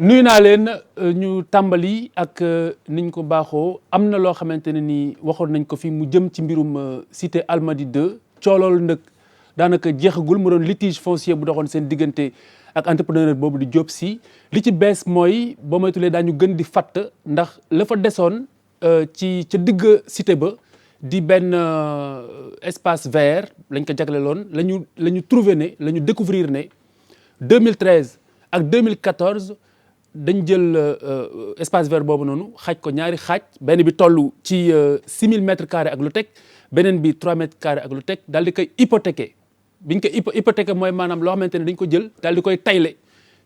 nuyu naa leen ñu tàmbali ak niñ ko baaxoo am na loo xamante ne ni waxoon nañ ko fi mu jëm ci mbirum cité Almadies 2 coolool nag daanaka jeexagul mu doon litige foncier bu doxoon seen diggante ak entrepreneur boobu di Diop Sy li ci bees mooy boo moytulee daañu gën di fatt ndax la fa desoon ci ca digg cité ba di benn espace vert lañ ko jagleloon la ñu trouvé ne la ñu découvrir ne 2013 ak 2014 dañ jël espace vert boobu noonu xaaj ko ñaari xaaj benn bi toll ci 6000 mètres carrés ak lu teg beneen bi 3 mètres carrés ak lu teg daal di koy hypothéquer biñ ko hypothéquer mooy maanaam loo xamante ne dañ ko jël daal di koy tayle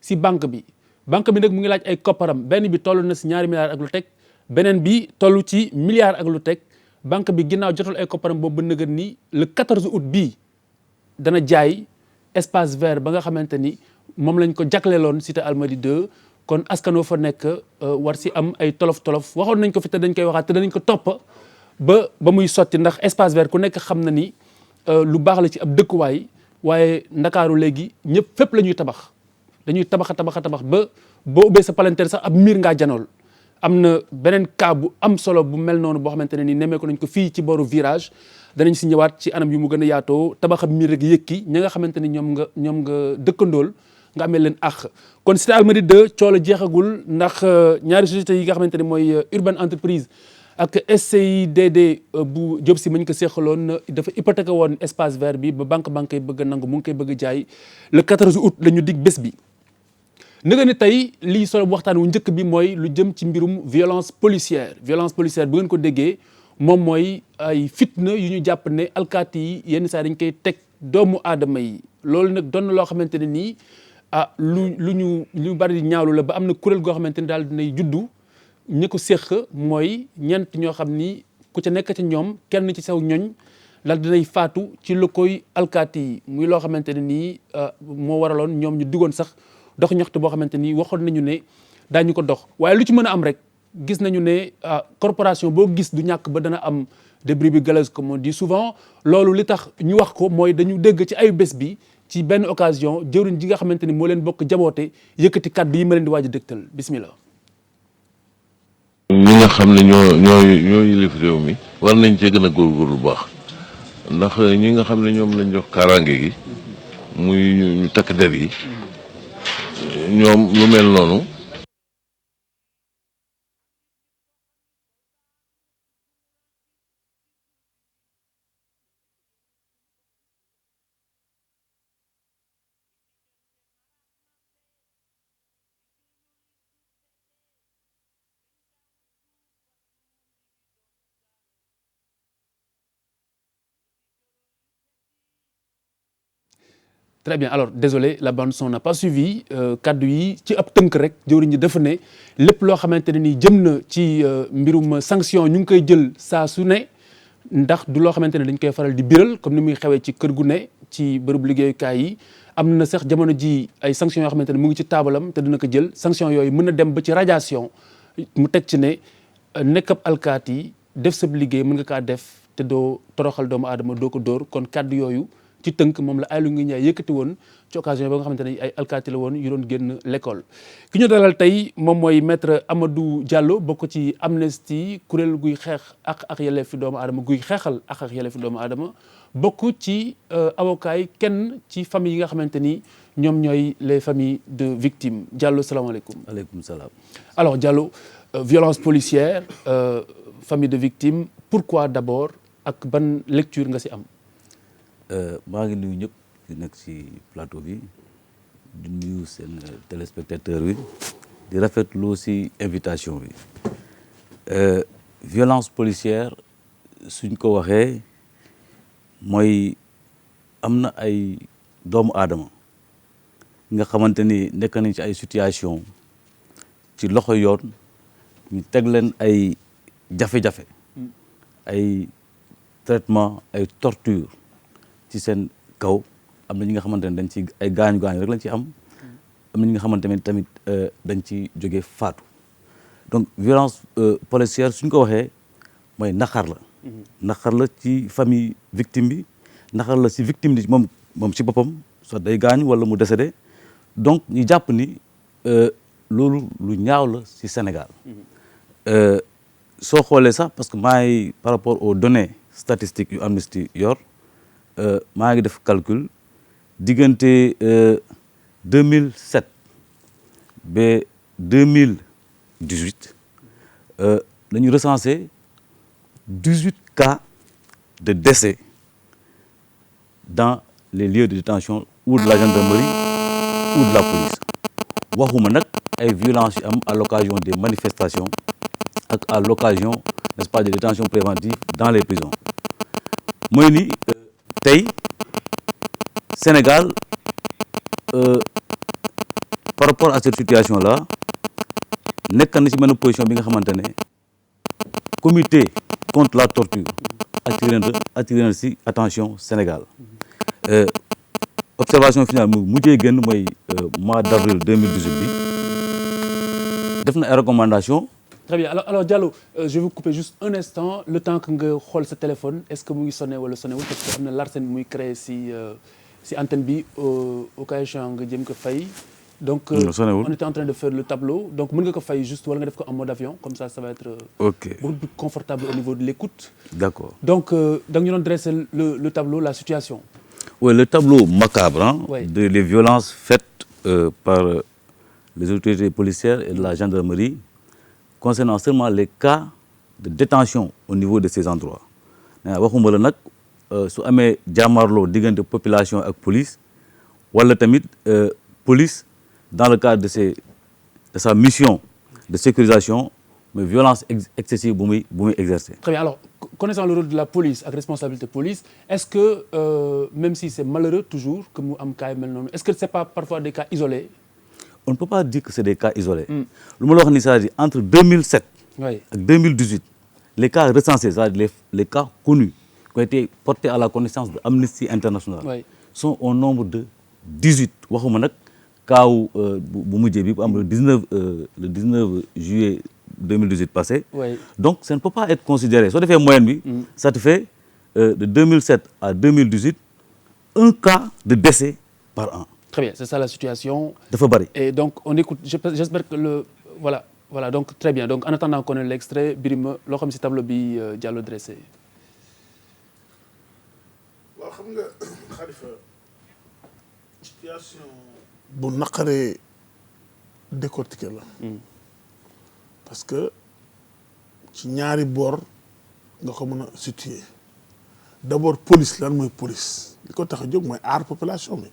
si banque bi nag mu ngi laaj ay kopparam benn bi toll na si 2 milliards ak lu teg beneen bi toll ci milliards ak lu teg banque bi ginnaaw jotul ay kopparam boobu ba nëgën ni le 14 août bii dana jaay espace vert ba nga xamante ni moom lañ ko jagleeloon cité Almadies 2 kon askan woo fa nekk war si am ay tolof-tolof waxoon nañ ko fi te dañ koy waxaat te danañ ko topp ba muy sotti ndax espace vert ku nekk xam na ni lu baax la ci ab dëkkuwaay waaye ndakaaru léegi ñëpp fépp la ñuy tabax dañuy tabax ba boo ubbee sa palanteer sax ab miir ngaa janool am na beneen cas bu am solo bu mel noonu boo xamante ne ni nemmeeku nañ ko fii ci boru virage danañ si ñëwaat ci anam yu mu gën a yaatoo tabax ab miir rek yëkki ña nga xamante ni ñoom nga dëkkandool nga amee leen àq kon cité Almadies 2 coola jeexagul ndax ñaari sociétés yi nga xamante ne mooy Urban Entreprise ak SCIDD bu Diop Sy mañ ko seexaloon dafa hypothéqué woon espace vert bi ba banque yi bëgg a nangu mu ngi koy bëgg a jaay le 14 août la ñu dig bés bi nga ni tey lii solo waxtaan wu njëkk bi mooy lu jëm ci mbirum violence policière bu ngeen ko déggee moom mooy ay fitna yu ñu jàpp ne alkaati yi yenn saa dañ koy teg doomu aadama yi loolu nag doon na loo xamante ne nii lu bari di ñaawlu la ba am na kuréel goo xamante ni daal dinay juddu ñi ko séq mooy ñeent ñoo xam ni ku ca nekk ci ñoom kenn ci saw ñoñ daal dinay faatu ci lu koy alkaati yi muy loo xamante ne nii moo waraloon ñoom ñu duggoon sax dox ñaxtu boo xamante ni waxoon nañu ne daañu ko dox waaye lu ci mën a am rek gis nañu ne corporation boo gis du ñàkk ba dana am des brebis galeuses comme on dit souvent loolu li tax ñu wax ko mooy dañu dégg ci ayu bés bi ci benn occasion jëwriñ ji nga xamante ni moo leen bokk jaboote yëkkati kàddu yi ma leen di waaj a dëgtal bismillah. ñi nga xam ne ñoo yilif réew mi war nañ cee gën a góorgóorlu bu baax ndax ñi nga xam ne ñoom lañ jox kaaraange gi muy ñu takk der yi ñoom lu mel noonu Très bien alors désolé la bande son n'a pas suivi kaddu yi ci ab tënk rek jëwriñ ji dafa ne lépp loo xamante ne ni jëm na ci mbirum sanction ñu ngi koy jël saa su ne ndax du loo xamante ne dañ koy faral di biral comme ni muy xewee ci kër gu ne ci bërëb liggéeyukaay yi am na sax jamono ji ay sanctions yoo xamante ne mu ngi ci taabalam te dina ko jël sanction yooyu mën na dem ba ci radiation mu teg ci ne nekk ab alkaati yi def sa liggéey mën nga kaa def te doo toroxal doomu aadama doo ko dóor kon kaddu yooyu ci tënk moom la Aly Ngouille Ndiaye yëkkati woon ci occasion ba nga xamante ne ay alkaati la woon yu doon génn l'école ki ñu dalal tey moom mooy maître Amadou Diallo bokk ci Amnesty kuréel guy xeex ak yelleefi doomu aadama guy xeexal ak yelleefi doomu aadama bokk ci avocat yi kenn ci famille yi nga xamante ni ñoom ñooy les familles de victimes Diallo salaamaaleykum. aleykum salaam. alors Diallo violence policière famille de victimes pourquoi d'abord ak ban lecture nga ci am. maa ngi nuyu ñëpp di nekk ci plateau bi di nuyu seen téléspectateur bi di rafetlu ci invitation bi violence policière suñ ko waxee mooy am na ay doomu aadama nga xamante ni nekk nañ ci ay situation ci loxo yoon ñu teg leen ay jafe-jafe ay traitement ay torture ci seen kaw am na ñi nga xamante ne dañ ci ay gaañu rek lañ ci am na ñi nga xamante ne tamit dañ ci jóge faatu donc violence policière suñ ko waxee mooy naqar la ci famille victime bi naqar la ci victime bi moom ci boppam soit day gaañu wala mu décédé donc ñu jàpp ni loolu lu ñaaw la ci Sénégal soo xoolee sax parce que maa ngi par rapport aux données statistiques yu Amnesty yor maa ngi def calcul diggante 2007 ba 2018 dañu recensé 18 cas de décès dans les lieux de détention ou de la gendarmerie ou de la police waxuma nag ay violences yu am à l'occasion des manifestations ak à l'occasion n'est-ce pas des détentions préventives dans les prisons mooy ni tey Sénégal par rapport à cette situation là nekk na ci benn position bi nga xamante ne comité contre la torture attiré na ci attention Sénégal observation finale mu mujjee génn mooy mois d'avril 2018 bi def na ay recommandations. Très bien alors Diallo je vais vous couper juste un instant le temps que nga xool sa téléphone est-ce que mu ngi sonné wala sonné wul parce que am na Larsen muy créé ci antenne bi au cas échéant nga jëm ko fay. Donc on était en train de faire le tableau donc mën nga ko fay juste wala nga def ko en mode avion comme ça va être beaucoup plus confortable au niveau de l'écoute. D'accord. Donc da nga ñu doon dresser le tableau la situation. Oui, le tableau macabre oui. Les violences faites par les autorités policières et de la gendarmerie concernant seulement les cas de détention au niveau de ces endroits. waxuma la nag su amee jàmmarloo diggante population ak police wala tamit police dans le cadre de sa mission de sécurisation mais violence excessive bu muy exercer. Très bien alors connaissant le rôle de la police ak responsabilité police est-ce que même si c'est malheureux toujours que mu am cas yu mel noonu est-ce que c'est pas parfois des cas isolés. On ne peut pas dire que c'est des cas isolés. lu ma la wax ni c'est-à-dire entre 2007. oui ak 2018 les cas recensés c'est-à-dire les cas connus qui ont été portés à la connaissance de Amnesty International. oui sont au nombre de 18 waxuma nag kaaw bu mujjee bi bu am le 19 juillet 2018 passé. oui donc ça ne peut pas être considéré soo defee moyenne bi. ça te fait de 2007 à 2018 un cas de décès par an. Très bien c'est ça la situation. dafa bari. Et donc on écoute j'espère que voilà donc très bien donc en attendant qu'on ait l'extrait Birima loo xam ci tableau bi Diallo dressé. waaw xam nga Khalifa situation bu naqaree décortiquer la. parce que ci ñaari boor nga ko mën a situer d'abord police lan mooy police li ko tax a jóg mooy aar population bi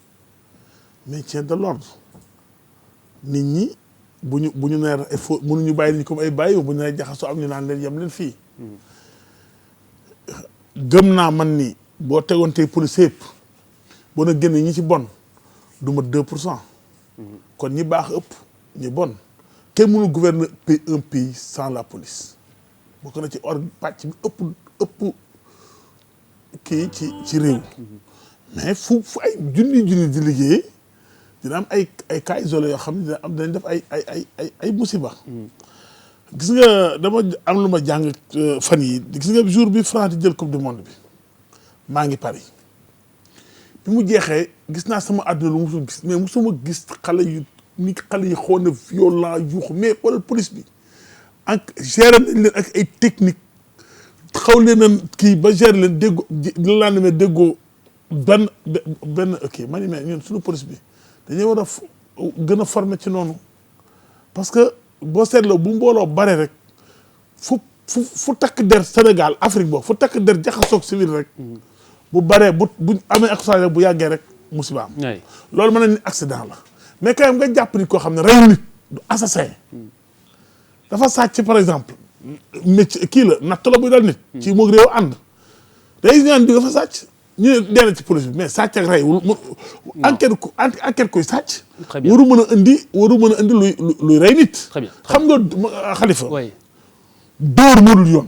maintien de l'ordre nit ñi bu ñu nee il faut mënuñu bàyyi nit ñi comme ay bàyyi bu ñu nee jaxasoo am ñu naan leen yem leen fii gëm naa man ni boo tegoon tey police yëpp boo na génne ñi ci bon du ma 2%. kon ñi baax ëpp ñi bon kenn mënul gouverner un pays sans la police bokk na ci pàcc bi ëpp kii ci réew mais fu ay junni di liggéey dina am ay cas isolés yoo xam ne dinañ def ay musiba gis nga dama am lu ma jàng fan yi gis nga jour bi France di jël coupe du monde bi maa ngi Paris bi mu jeexee gis naa sama àdduna lu musul gis mais musuma gis xale yi xaw na violent yuuxu mais wala police bi ak gérer nañ leen ak ay technique xaw leen a kii ba gérer leen déggoo la laa demee déggoo benn ok ma ni mais ñun suñu police bi dañuy war a gën a former ci noonu parce que boo seetloo bu mbooloo bare rek fu takk der Sénégal Afrique boobu fu takk der jaxasoog civil rek bu baree bu amee accusation bu yàggee rek musiba am loolu mën na ni accident la mais quand même nga jàpp ni koo xam ne reyu nit du assassin dafa sàcc par exemple métier kii la natt la buy dal nit ci moog réew ànd day ñaan bi dafa sàcc ñu ne dee na ci police bi mais sàcc ak rey enquête koy sàcc waru mën a indi luy rey nit xam nga Khalifa dóor mënul yoon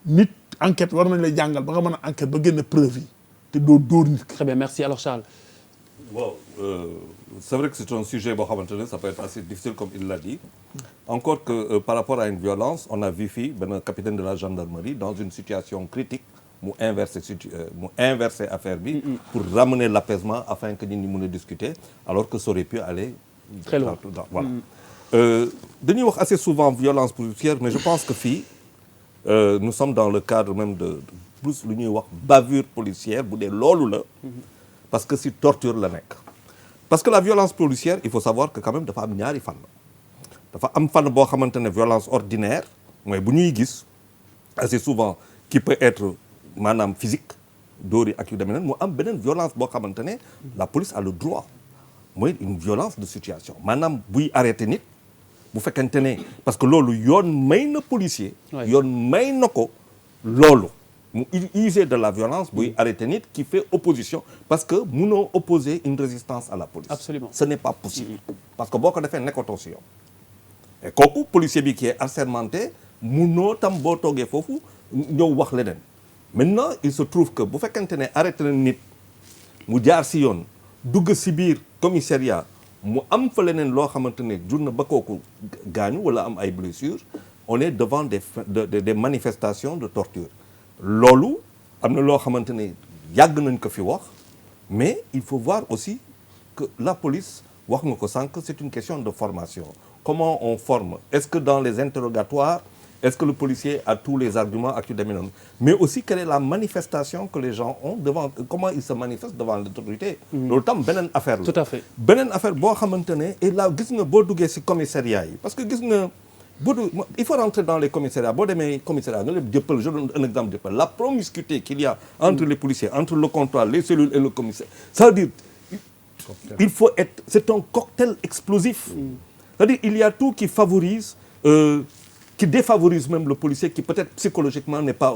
nit enquête war nañ lay jàngal ba nga mën a enquête ba génne preuve yi te doo dóor nit. Très bien merci alors Charles. Bon c'est vrai que c'est un sujet boo xamante ne ça peut être assez difficile comme il l'a dit encore que par rapport à une violence on a vu fii benn capitaine de la gendarmerie dans une situation critique mu inverser affaire bi pour ramener l'apaisement afin que nit ñi mën a discuter alors que ça aurait pu aller très loin. Voilà. Dañuy wax assez souvent violence policière mais je pense que fii nous sommes dans le cadre même de plus lu ñuy wax bavure policière bu dee loolu la parce que si torture la nekk parce que la violence policière il faut savoir que quand même dafa am ñaari fànn dafa am fànn boo xamante ne violence ordinaire mooy bu ñuy gis assez souvent qui peut être maanaam physique dóor yi ak yu demee mu am beneen violence boo xamante ne la police a le droit mooy une violence de situation maanaam buy arrêter nit bu fekkente ne parce que loolu yoon may na policier yoon may na ko loolu mu user de la violence buy arrêter nit qui fait opposition parce que munoo opposer une résistance à la police. Absolument. Ce n'est pas possible parce que boo ko defee nekkatoo si yoon et kooku policier bi qui est assermenté munoo tam boo toogee foofu ñëw wax leneen maintenant il se trouve que bu fekkente ne arrêté na nit mu jaar si yoon dugg si biir commissariat mu am fa leneen loo xamante ne jur na ba kooku gaañu wala am ay blessures on est devant des manifestations de torture loolu am na loo xamante ne yàgg nañ ko fi wax mais il faut voir aussi que la police wax nga ko sànq c'est une question de formation comment on forme est-ce que dans les interrogatoires est-ce que le policier a tous les arguments ak yu demee noonu mais aussi quelle est la manifestation que les gens ont devant comment ils se manifestent devant l'autorité loolu tam beneen affaire la tout à fait beneen affaire boo xamante ne et là gis nga boo duggee ci commissariat yi parce que gis nga il faut rentrer dans les commissariats boo demee commissariat nga leen jëppal je donne un exemple jëppal la promiscuité qu'il y a entre les policiers entre le comptoir les cellules et le commissaire ça veut dire il faut être c'est un cocktail explosif c'est-à-dire il y a tout qui favorise qui défavorise même le policier qui peut-être psychologiquement n'est pas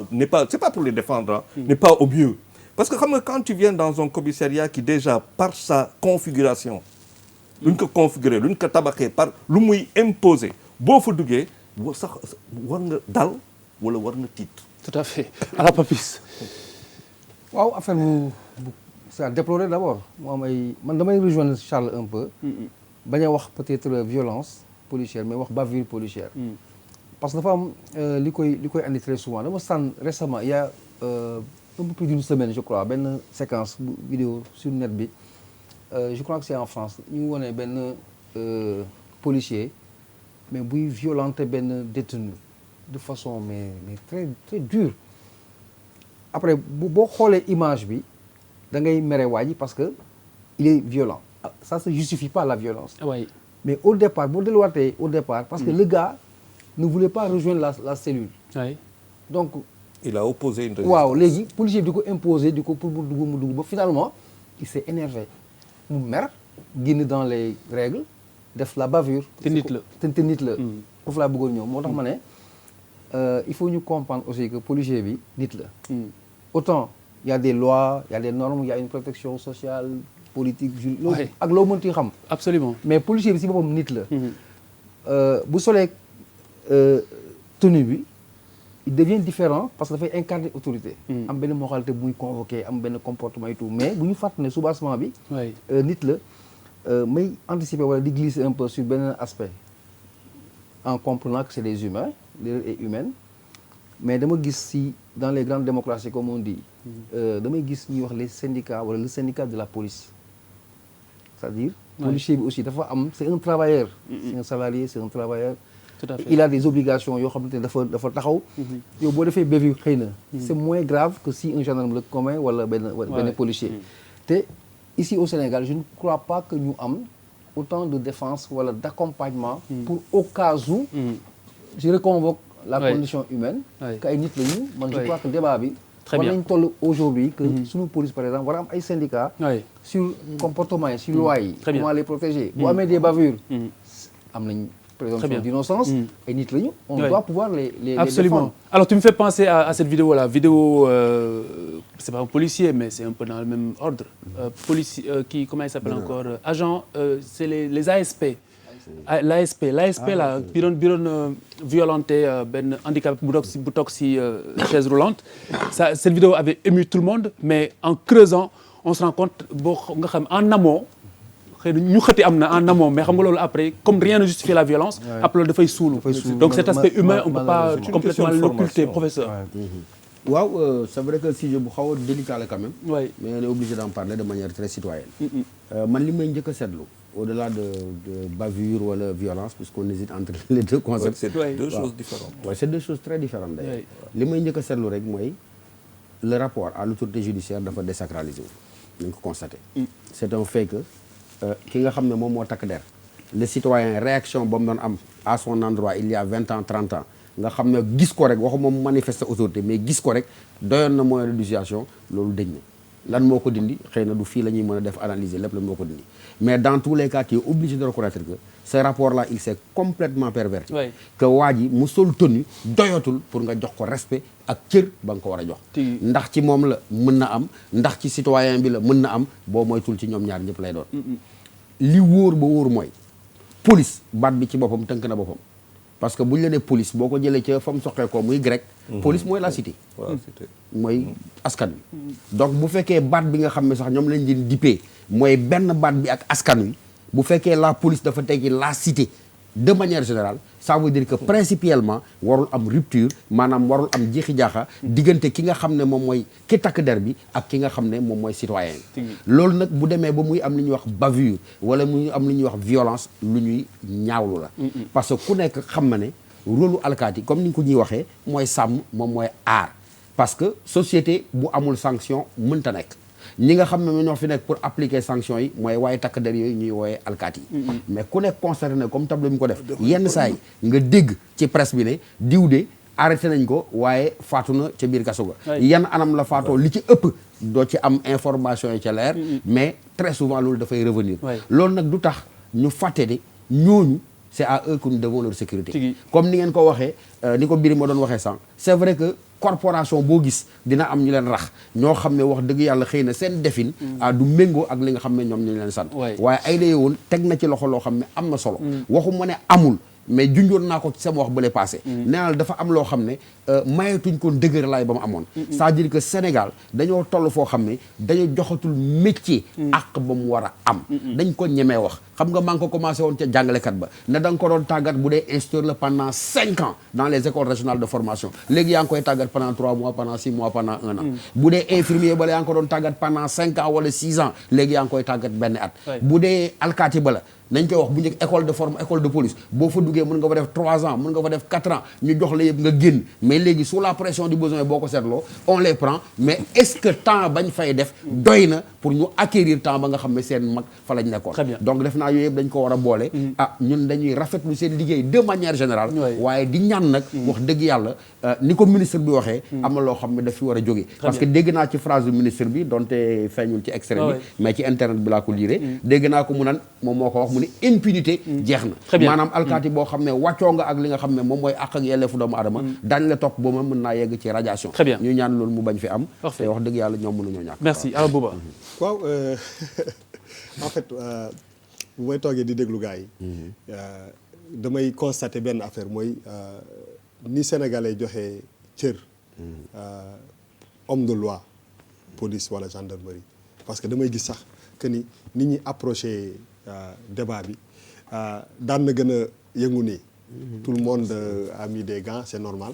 c'est pas pour les défendre n'est pas au mieux parce que xam nga quand tu viens dans un commissariat qui déjà par sa configuration lu ñu ko configurer lu ñu ko tabaxee par lu muy imposer boo fa duggee sax war nga dal wala war nga tiit. tout à fait ala Papis. waaw affaire bu c'est à déplorer d'abord mu am ay man damay rejoindre Charles un peu. bañ a wax peut-être violence policière mais wax bavure policière. parce que dafa am li koy andi très souvent dama sànn récemment il y a un peu plus d'une semaine je crois benn séquence bu vidéo sur net bi je crois que c'est en France ñu wone benn policier mais buy violenter benn détenu de façon mais très très dure après boo xoolee image bi da ngay mere waa ji parce que il est violent ça se justifie pas la violence. Oui. mais au départ boo delluwaatee au départ parce que le gars ne voulait pas rejoindre la cellule. Oui. donc il a opposé une résistance. waaw léegi policier bi di ko imposer di ko pour mu dugg ba finalement il s'est énervé mu mer génn dans les règles def la bavure. te nit la te nit la. foofu laa bëggoon ñëw moo tax ma ne il faut ñu comprendre aussi que policier bi nit la. autant il y a des lois il y a des normes il y a une protection sociale politique juridique. ak loo mënti xam. absolument mais policier bi si boppam nit la. bu solee tenue bi il devient différent parce que dafay incarner autorité. am benn moralité bu muy convoqué am benn comportement et tout mais bu ñu fàttali ne soubassement bi. nit la may anticiper wala di glisser un peu sur benn aspect en comprenant que c'est des humains l'erreur est humaine mais dama gis si dans les grandes démocraties comme on dit damay gis ñuy wax les syndicats wala le syndicat de la police c'est-à-dire policier bi aussi dafa am c'est un travailleur c'est un salarié c'est un travailleur. tout à fait il a des obligations yoo xamante ne dafa taxaw. yow boo defee bévue xëy na. c'est moins grave que si un gendarme le commun wala benn policier. te ici au Sénégal je ne crois pas que ñu am autant de défense wala d'accompagnement. pour au cas où. je reconvoque la condition humaine. que ay nit la ñu man je crois que débat bi. très bien war nañ toll aujourd'hui que suñu police par exemple war a am ay syndicats. sur comportement yi sur loi yi. comment les protéger. bu amee des bavures. am nañ. présomption d'innocence et nit lañu on doit pouvoir les absolument défendre. Alors tu me fais penser à cette vidéo c'est pas un policier mais c'est un peu dans le même ordre policier comment il s'appelle encore agent c'est les ASP l'ASP là bi doon violenté benn handicapé bu toog si chaise roulante cette vidéo avait ému tout le monde mais en creusant on se rend compte boo nga xam en amont ñu xëti am na en amont mais xam nga loolu après comme rien ne justifie la violence après loolu dafay suulu donc cet aspect humain on peut pas complètement l'occulter professeur waaw c'est vrai que sujet bu xaw a délicat la quand même. Oui. mais on est obligé d'en parler de manière très citoyenne. man li may njëkk a seetlu au-delà de bavure wala violence puisqu'on hésite entre les deux concepts. c'est Ouais. deux choses différentes. Ouais, c'est deux choses très différentes d'ailleurs. Ouais. li may njëkk a seetlu rek mooy le rapport à l'autorité judiciaire dafa désacralisé wu. nañ ko constaté. c'est un fait que ki nga xam ne moom moo takk der le citoyen réaction ba mu doon am à son endroit il y a 20 ans 30 ans nga xam ne gis ko rek waxu moom manifester autorité mais gis ko rek doyoon na moyen de dissuasion loolu dëñ na lan moo ko dindi xëy na du fii la ñuy mën a def analyser lépp lan moo ko dindi mais dans tous les cas tu es obligé de reconnaître que ce rapport là il s'est complètement perverti. Ouais. que waa ji mu sol tenue doyatul pour nga jox ko respect ak cër ba nga ko war a jox. ndax ci moom la mën na am ndax ci citoyen bi la mën na am boo moytul ci ñoom ñaar ñëpp lay doon. li wóor ba wóor mooy police baat bi ci boppam tënk na boppam parce que bu ñu la nee police boo ko jëlee ca fa mu soqee ko muy grec. police mooy la cité. Voilà, c'était mooy askan wi. donc bu fekkee baat bi nga xam ne sax ñoom lañ leen dippee mooy benn baat bi ak askan wi bu fekkee la police dafa teggi la cité de manière générale ça veut dire que principiellement warul am rupture maanaam warul am jeexi jaaxa diggante ki nga xam ne moom mooy ki takk der bi ak ki nga xam ne moom mooy citoyen loolu nag bu demee ba muy am li ñuy wax bavure wala muy am li ñuy wax violence lu ñuy ñaawlu la parce que ku nekk xam na ne rôlu alkaati comme ni ñu ko ñuy waxee mooy sàmm moom mooy aar parce que société bu amul sanction mënta nekk ñi nga xam ne ñoo fi nekk pour appliquer sanction yi mooy waaye takk der yooyu ñuy wooyee alkaati yi mais ku nekk constaté ne comme tableau bi ko def yenn saa yi nga dégg ci presse bi ne diw de arrêté nañ ko waaye faatu na ca biir kaso ga yan anam la faatoo li ci ëpp doo ci am information yi ca leer mais très souvent loolu dafay revenir loolu nag du tax ñu fàtte de ñooñu c'est à eux que nous devons leur sécurité comme ni ngeen ko waxee ni ko Birima doon waxee sànq c'est vrai que corporation boo gis dina am ñu leen rax ñoo xam ne wax dëgg yàlla xëy na seen defin du méngoo ak li nga xam ne ñoom ñu leen sant waaye ay la yowoon teg na ci loxo loo xam ne am na solo waxuma ne amul mais junjoon naa ko ci sama wax bële passé neenal dafa am loo xam ne mayetuñ ko dëgër laay ba mu amoon c'est-à-dire que Sénégal dañoo toll foo xam ne dañoo joxatul métier ak ba mu war a am dañ ko ñemee wax xam nga maa ngi ko commencé woon ca jàngalekat ba ne da nga ko doon tàggat bu dee instituteur la pendant 5 ans dans les écoles régionales de formation léegi yaa ngi koy tàggat pendant 3 mois pendant 6 mois pendant 1 an bu dee infirmier bala yaa ngi ko doon tàggat pendant 5 ans wala 6 ans léegi yaa ngi koy tàggat benn at bu dee alkaati bala nañ koy wax bu njëkk école de police boo fa duggee mën nga fa def 3 ans mën nga fa def 4 ans ñu jox la yëpp nga génn mais léegi sous la pression du besoin boo ko seetloo on les prend mais est-ce que temps bañ fay def doy na pour ñu acquérir temps ba nga xam ne seen mag fa lañ nekkoon donc def naa yooyu yëpp dañ ko war a boole ñun dañuy rafetlu seen liggéey de manière générale waaye di ñaan nag wax dëgg yàlla ni ko ministre bi waxee am na loo xam ne daf fi war a jóge parce que dégg naa ci phrase du ministre bi donte feeñul ci extrait bi mais ci internet bi laa ko liire dégg naa ko mu naan moom moo ko wax mu ne impunité jeex na maanaam alkaati boo xam ne wàccoo nga ak li nga xam ne moom mooy àq ak yelleefu doomu aadama daañ la topp ba ma mën naa yegg ci radiation ñu ñaan loolu mu bañ fi am te wax dëgg yàlla ñoom mënuñoo ñàkk merci alors Bouba waaw en fait bu may toogee di déglu gars yi damay constater benn affaire mooy ni sénégalais joxe cër homme de loi police wala gendarmerie parce que damay gis sax que ni nit ñi approché débat bi daan na gën a yëngu nii tout le monde a mis des gants c'est normal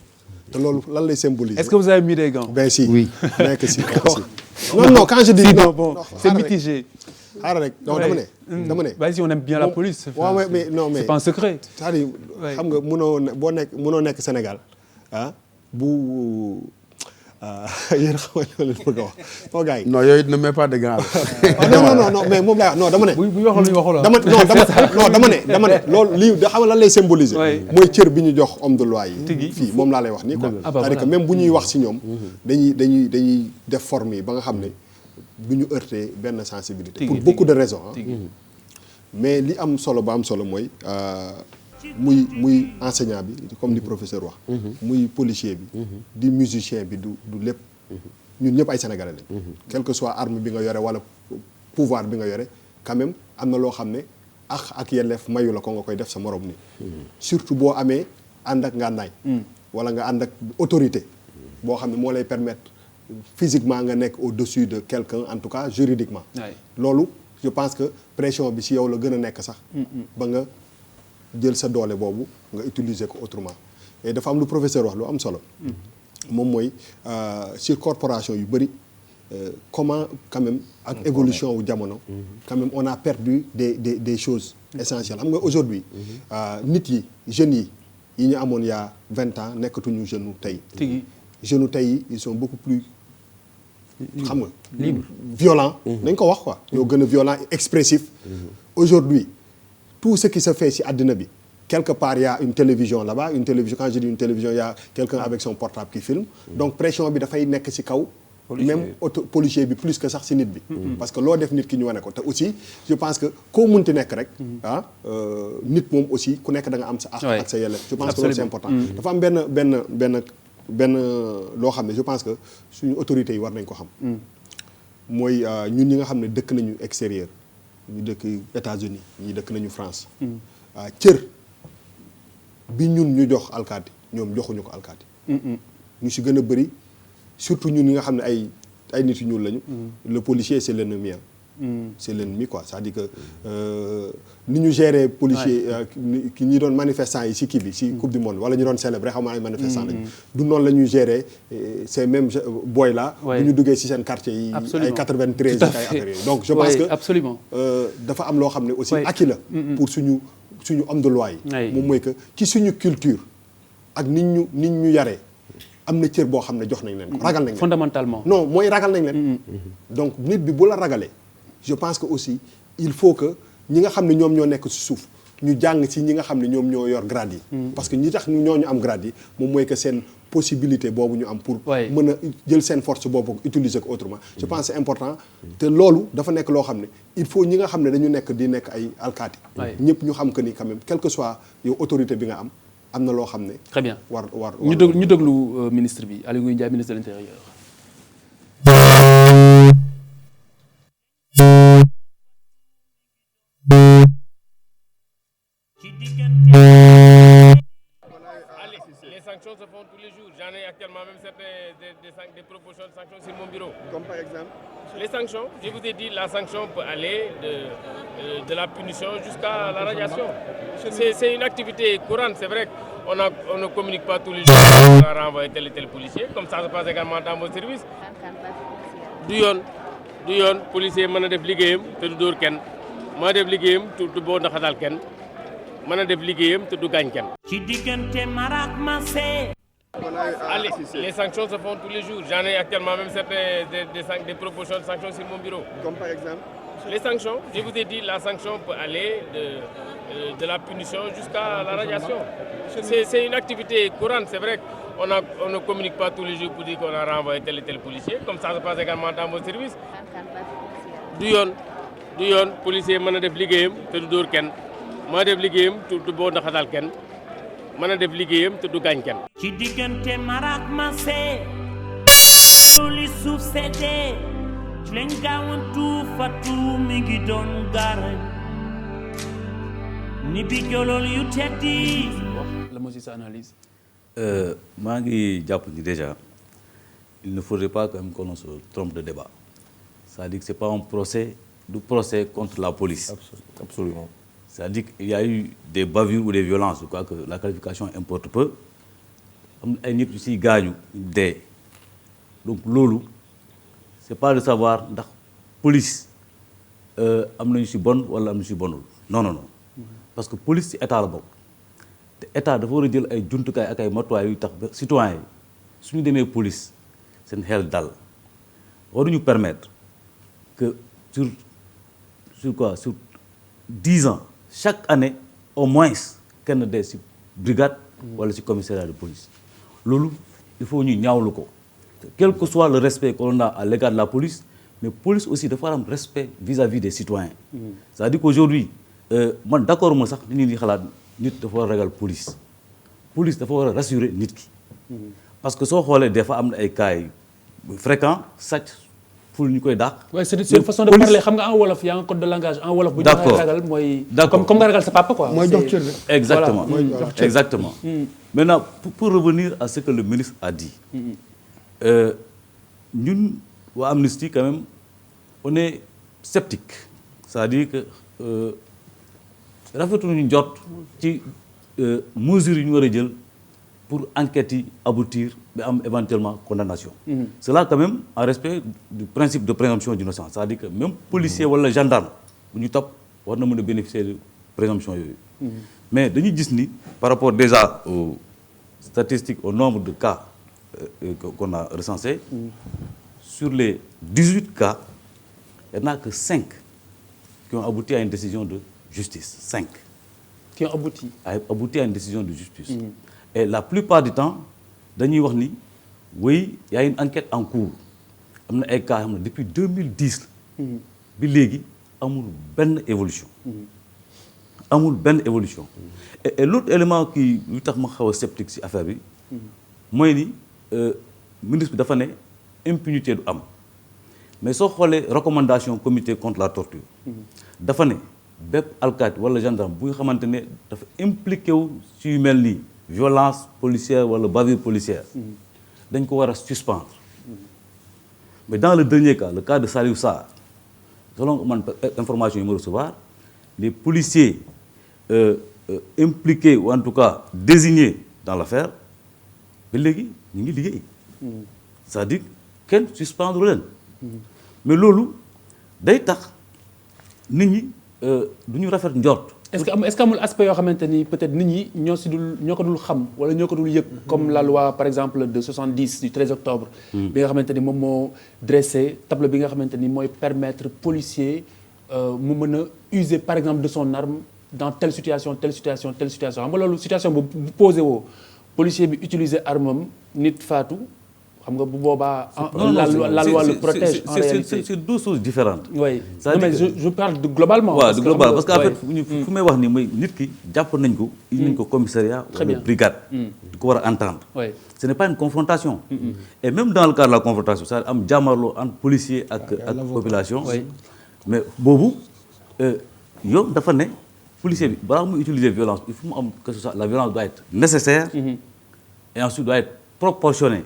te loolu lan lay symboliser. Est-ce que vous avez mis des gants? Ben si. Oui. Mais que si. Non, quand je dis si, non, bon, c'est mitigé. xaaral rek non dama ne. Vas-y, on aime bien la police. waaw mais non mais c'est pas un secret. c'est-à-dire xam nga mënoo nekk Sénégal bu yéen xam nga leen bëgg a wax non gars yi. non yooyu ne met pas de gants. non mais moom laa non dama ne. bu waxul lu ñu waxul dama ne loolu lii xam nga lan lay symboliser. mooy cër bi ñu jox homme de loi yi. fii moom laa lay wax nii quoi. c'est-à-dire que même bu ñuy wax ci ñoom. dañuy def forme yi ba nga xam ne du ñu heurter benn sensibilité. pour beaucoup de raisons mais li am solo ba am solo mooy. muy enseignant bi comme di professeur wax muy policier bi di musicien bi du lépp ñun ñëpp ay sénégalais lañ quelle que soit arme bi nga yore wala pouvoir bi nga yore quand même am na loo xam ne ak yelleef mayu la ko nga koy def sa morom ni surtout boo amee ànd ak ngànnaay wala nga ànd ak autorité boo xam ne moo lay permettre physiquement nga nekk au-dessus de quelqu'un en tout cas juridiquement loolu je pense que pression bi ci yow la gën a nekk sax ba nga jël sa doole boobu nga utiliser ko autrement et dafa am lu professeur wax lu am solo moom mooy sur corporation yu bëri comment quand même ak évolution wu jamono quand même on a perdu des choses essentielles xam nga aujourd'hui nit yi jeunes yi ñu amoon il y a 20 ans nekkatuñu jeunes tey jeunes tey yi ils sont beaucoup plus xam nga violent dañ ko wax quoi ñoo gën a violent expressif aujourd'hui tout ce qui se fait ci àddina bi quelque part il y a une télévision là-bas une télévision quand je dis une télévision il y a quelqu'un avec son portable qui filme donc pression bi dafay nekk ci kaw même policier bi plus que sax ci nit bi parce que loo def nit ki ñu wane ko te aussi je pense que koo munti nekk rek nit moom aussi ku nekk da nga am sa ak sa yelleef je pense que loolu c'est important dafa am benn loo xam ne je pense que suñu autorités yi war nañ ko xam mooy ñun ñi nga xam ne dëkk nañu extérieur ñu dëkk États-Unis ñi dëkk nañu France cër bi ñun ñu jox alkaati ñoom joxuñu ko alkaati ñu si gën a bëri surtout ñun ñi nga xam ne ay nit yu ñuul lañu le policier c'est l'ennemi c'est l'ennemi quoi c'est-à-dire que ni ñu gérer policier ki ñi doon manifestants yi si kii bi si coupe du monde wala ñu doon célébrer xam nga ay manifestants lañu du noonu la ñuy gérer ces mêmes boy là bu ñu duggee si seen quartier yi ay 93 ak ay affaires yooyu donc je pense que absolument dafa am loo xam ne aussi acquis la pour suñu homme de loi yi moom mooy que ci suñu culture ak nit ñu yaree am na cër boo xam ne jox nañ leen ko ragal nañ leen fondamentalement non mooy ragal nañ leen donc nit bi bu la ragalee je pense que aussi il faut que ñi nga xam ne ñoom ñoo nekk ci suuf ñu jàng ci ñi nga xam ne ñoom ñoo yor grade yi parce que ñi tax ñooñu am grade yi moom mooy que seen possibilité boobu ñu am pour mën a jël seen force boobu utiliser ko autrement je pense c'est important te loolu dafa nekk loo xam ne il faut ñi nga xam ne dañu nekk di nekk ay alkaati ñëpp ñu xam que ni quand même quel que soit yow autorité bi nga am na loo xam ne très bien war ñu déglu ministre bi Aly Ngouille Ndiaye ministre de l'Intérieur Les sanctions se font tous les jours. J'en ai actuellement même des propositions de sanctions sur mon bureau. Comme par exemple les sanctions, je vous ai dit, la sanction peut aller de la punition jusqu'à la radiation. C'est une activité courante, c'est vrai qu'on ne communique pas tous les jours, on a renvoyé tel et tel policier, comme ça se passe également dans vos services. Du yoon policier mën a def liggéeyam te du dóor kenn mën a def liggéeyam te du boo ndaxatal kenn mën a def liggéeyam te du gaañ kenn. Allez, les sanctions se font tous les jours. J'en ai actuellement même des propositions de sanctions sur mon bureau. Comme par exemple les sanctions, je vous ai dit, la sanction peut aller de la punition jusqu'à la radiation. C'est une activité courante, c'est vrai qu'on ne communique pas tous les jours pour dire qu'on a renvoyé tel et tel policier, comme ça se passe également dans vos services. Du yoon policier mën a def liggéeyam te du dóor kenn mën a def liggéeyam te du boo ndaxatal kenn mën a def liggéeyam te du gaañ kenn. ci diggante marak mase li suuf seddee ci lañ gaawantu fatu mi ngi doon garañ ni bi jolool yu teddi. la moo ci sa analyse. maa ngi jàpp ni déjà il ne faudrait pas quand même qu'on se trompe de débat c'est-à-dire que c'est pas un procès contre la police. Absolument. C'est-à-dire qu'il y a eu des bavures ou des violences, je crois que la qualification importe peu. am ay nit yu siy gaañu dee donc loolu c'est pas de savoir ndax police am nañu si bon wala am nañu si bonul non parce que police ci état la bokk te état dafa war a jël ay jumtukaay ak ay matuwaay yu tax ba citoyens yi suñu demee police seen xel dal waruñu permettre que sur 10 ans chaque année au moins kenn dee ci brigade wala ci commissariat de police loolu il faut ñu ñaawlu ko quel que soit le respect qu'on a à l'égard de la police mais police aussi dafa am respect vis-à-vis des citoyens c'est-à-dire qu'aujourd'hui man d'accord ma sax nit ñi di xalaat nit dafa war a ragal police dafa war a rassurer nit ki parce que soo xoolee des fois am na ay cas yu fréquents sàcc ful ñu koy dàq. waaye c'est une façon de parler xam nga en wolof y a un code de langage en wolof. bu ñu ragal mooy. d'accord comme nga ragal sa papa quoi. mooy jox cër rek. exactement exactement. Maintenant pour revenir à ce que le ministre a dit. ñun waa Amnesty quand même on est sceptique c'est-à-dire que rafetlu ñu jot ci mesures yi ñu war a jël pour enquête yi aboutir ba am éventuellement condamnation. Cela quand même en respect du principe de présomption d'innocence, c'est-à-dire que même policier wala gendarme bu ñu topp war na mën a bénéficier de présomption yooyu. Mais dañuy gis ni par rapport déjà aux statistiques, au nombre de cas qu'on a recensés, sur les 18 cas, il n'y en a que 5 qui ont abouti à une décision de justice. 5. Qui ont abouti à une décision de justice. Et la plupart du temps, dañuy wax ni oui, il y a une enquête en cours. Am na ay cas depuis 2010 bi léegi amul benn évolution. Amul benn évolution. Et l'autre élément qui lu tax ma xaw a sceptique ci affaire bi mooy ni ministre bi dafa ne impunité du am. Mais soo xoolee recommandation comité contre la torture dafa ne bépp alkaati wala gendarme bu nga xamante ne dafa impliqué wu ci yu mel nii violence policière wala bavure policière dañ ko war a suspendre. Mais dans le dernier cas, le cas de Saliou Sarr, selon man information yi ma recevoir, les policiers impliqués ou en tout cas désignés dans l'affaire ba léegi ñu ngi liggéey. C'est-à-dire kenn suspendre leen. Mais loolu day tax nit ñi du ñu rafet njort. Est-ce que amul aspect yoo xamante ni peut-être nit ñi ñoo ko dul xam wala ñoo ko dul yëg. Comme la loi par exemple de 70 du 13 octobre. bi nga xamante ni moom moo dressé tableau bi nga xamante ni mooy permettre policier mu mën a user par exemple de son arme dans telle situation xam nga loolu situation bu posé woo policier bi utiliser arme am nit faatu. xam nga bu boobaa. la loi le protège en réalité. C'est deux choses différentes. Oui non mais je parle de globalement. waaw de global parce que en fait fu may wax ni mooy nit ki jàpp nañ ko. indi nañ ko commissariat. wala brigade. di ko war a entendre. Ce n'est pas une confrontation. Et même dans le cas de la confrontation c'est-à-dire am jàmmarloo entre policier ak population. mais boobu yow dafa ne policier bi balaa muy utiliser violence il faut mu am que ce soit la violence doit être nécessaire. et ensuite doit être proportionnée.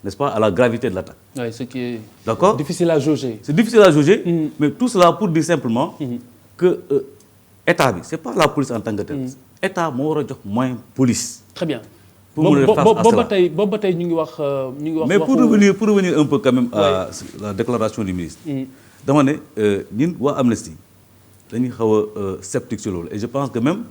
N'est-ce pas, à la gravité de l'attaque. Oui, ce qui est d'accord? Difficile à jauger. C'est difficile à jauger, mais tout cela pour dire simplement que État, ce n'est pas la police en tant que telle. État moo war a jox moyen police. Très bien. Pour me faire face à cela. boobu ba tey ñu ngi wax mais pour revenir un peu quand même à la déclaration du ministre. dama ne ñun waa Amnesty dañuy xaw a sceptique sur loolu et je pense que même.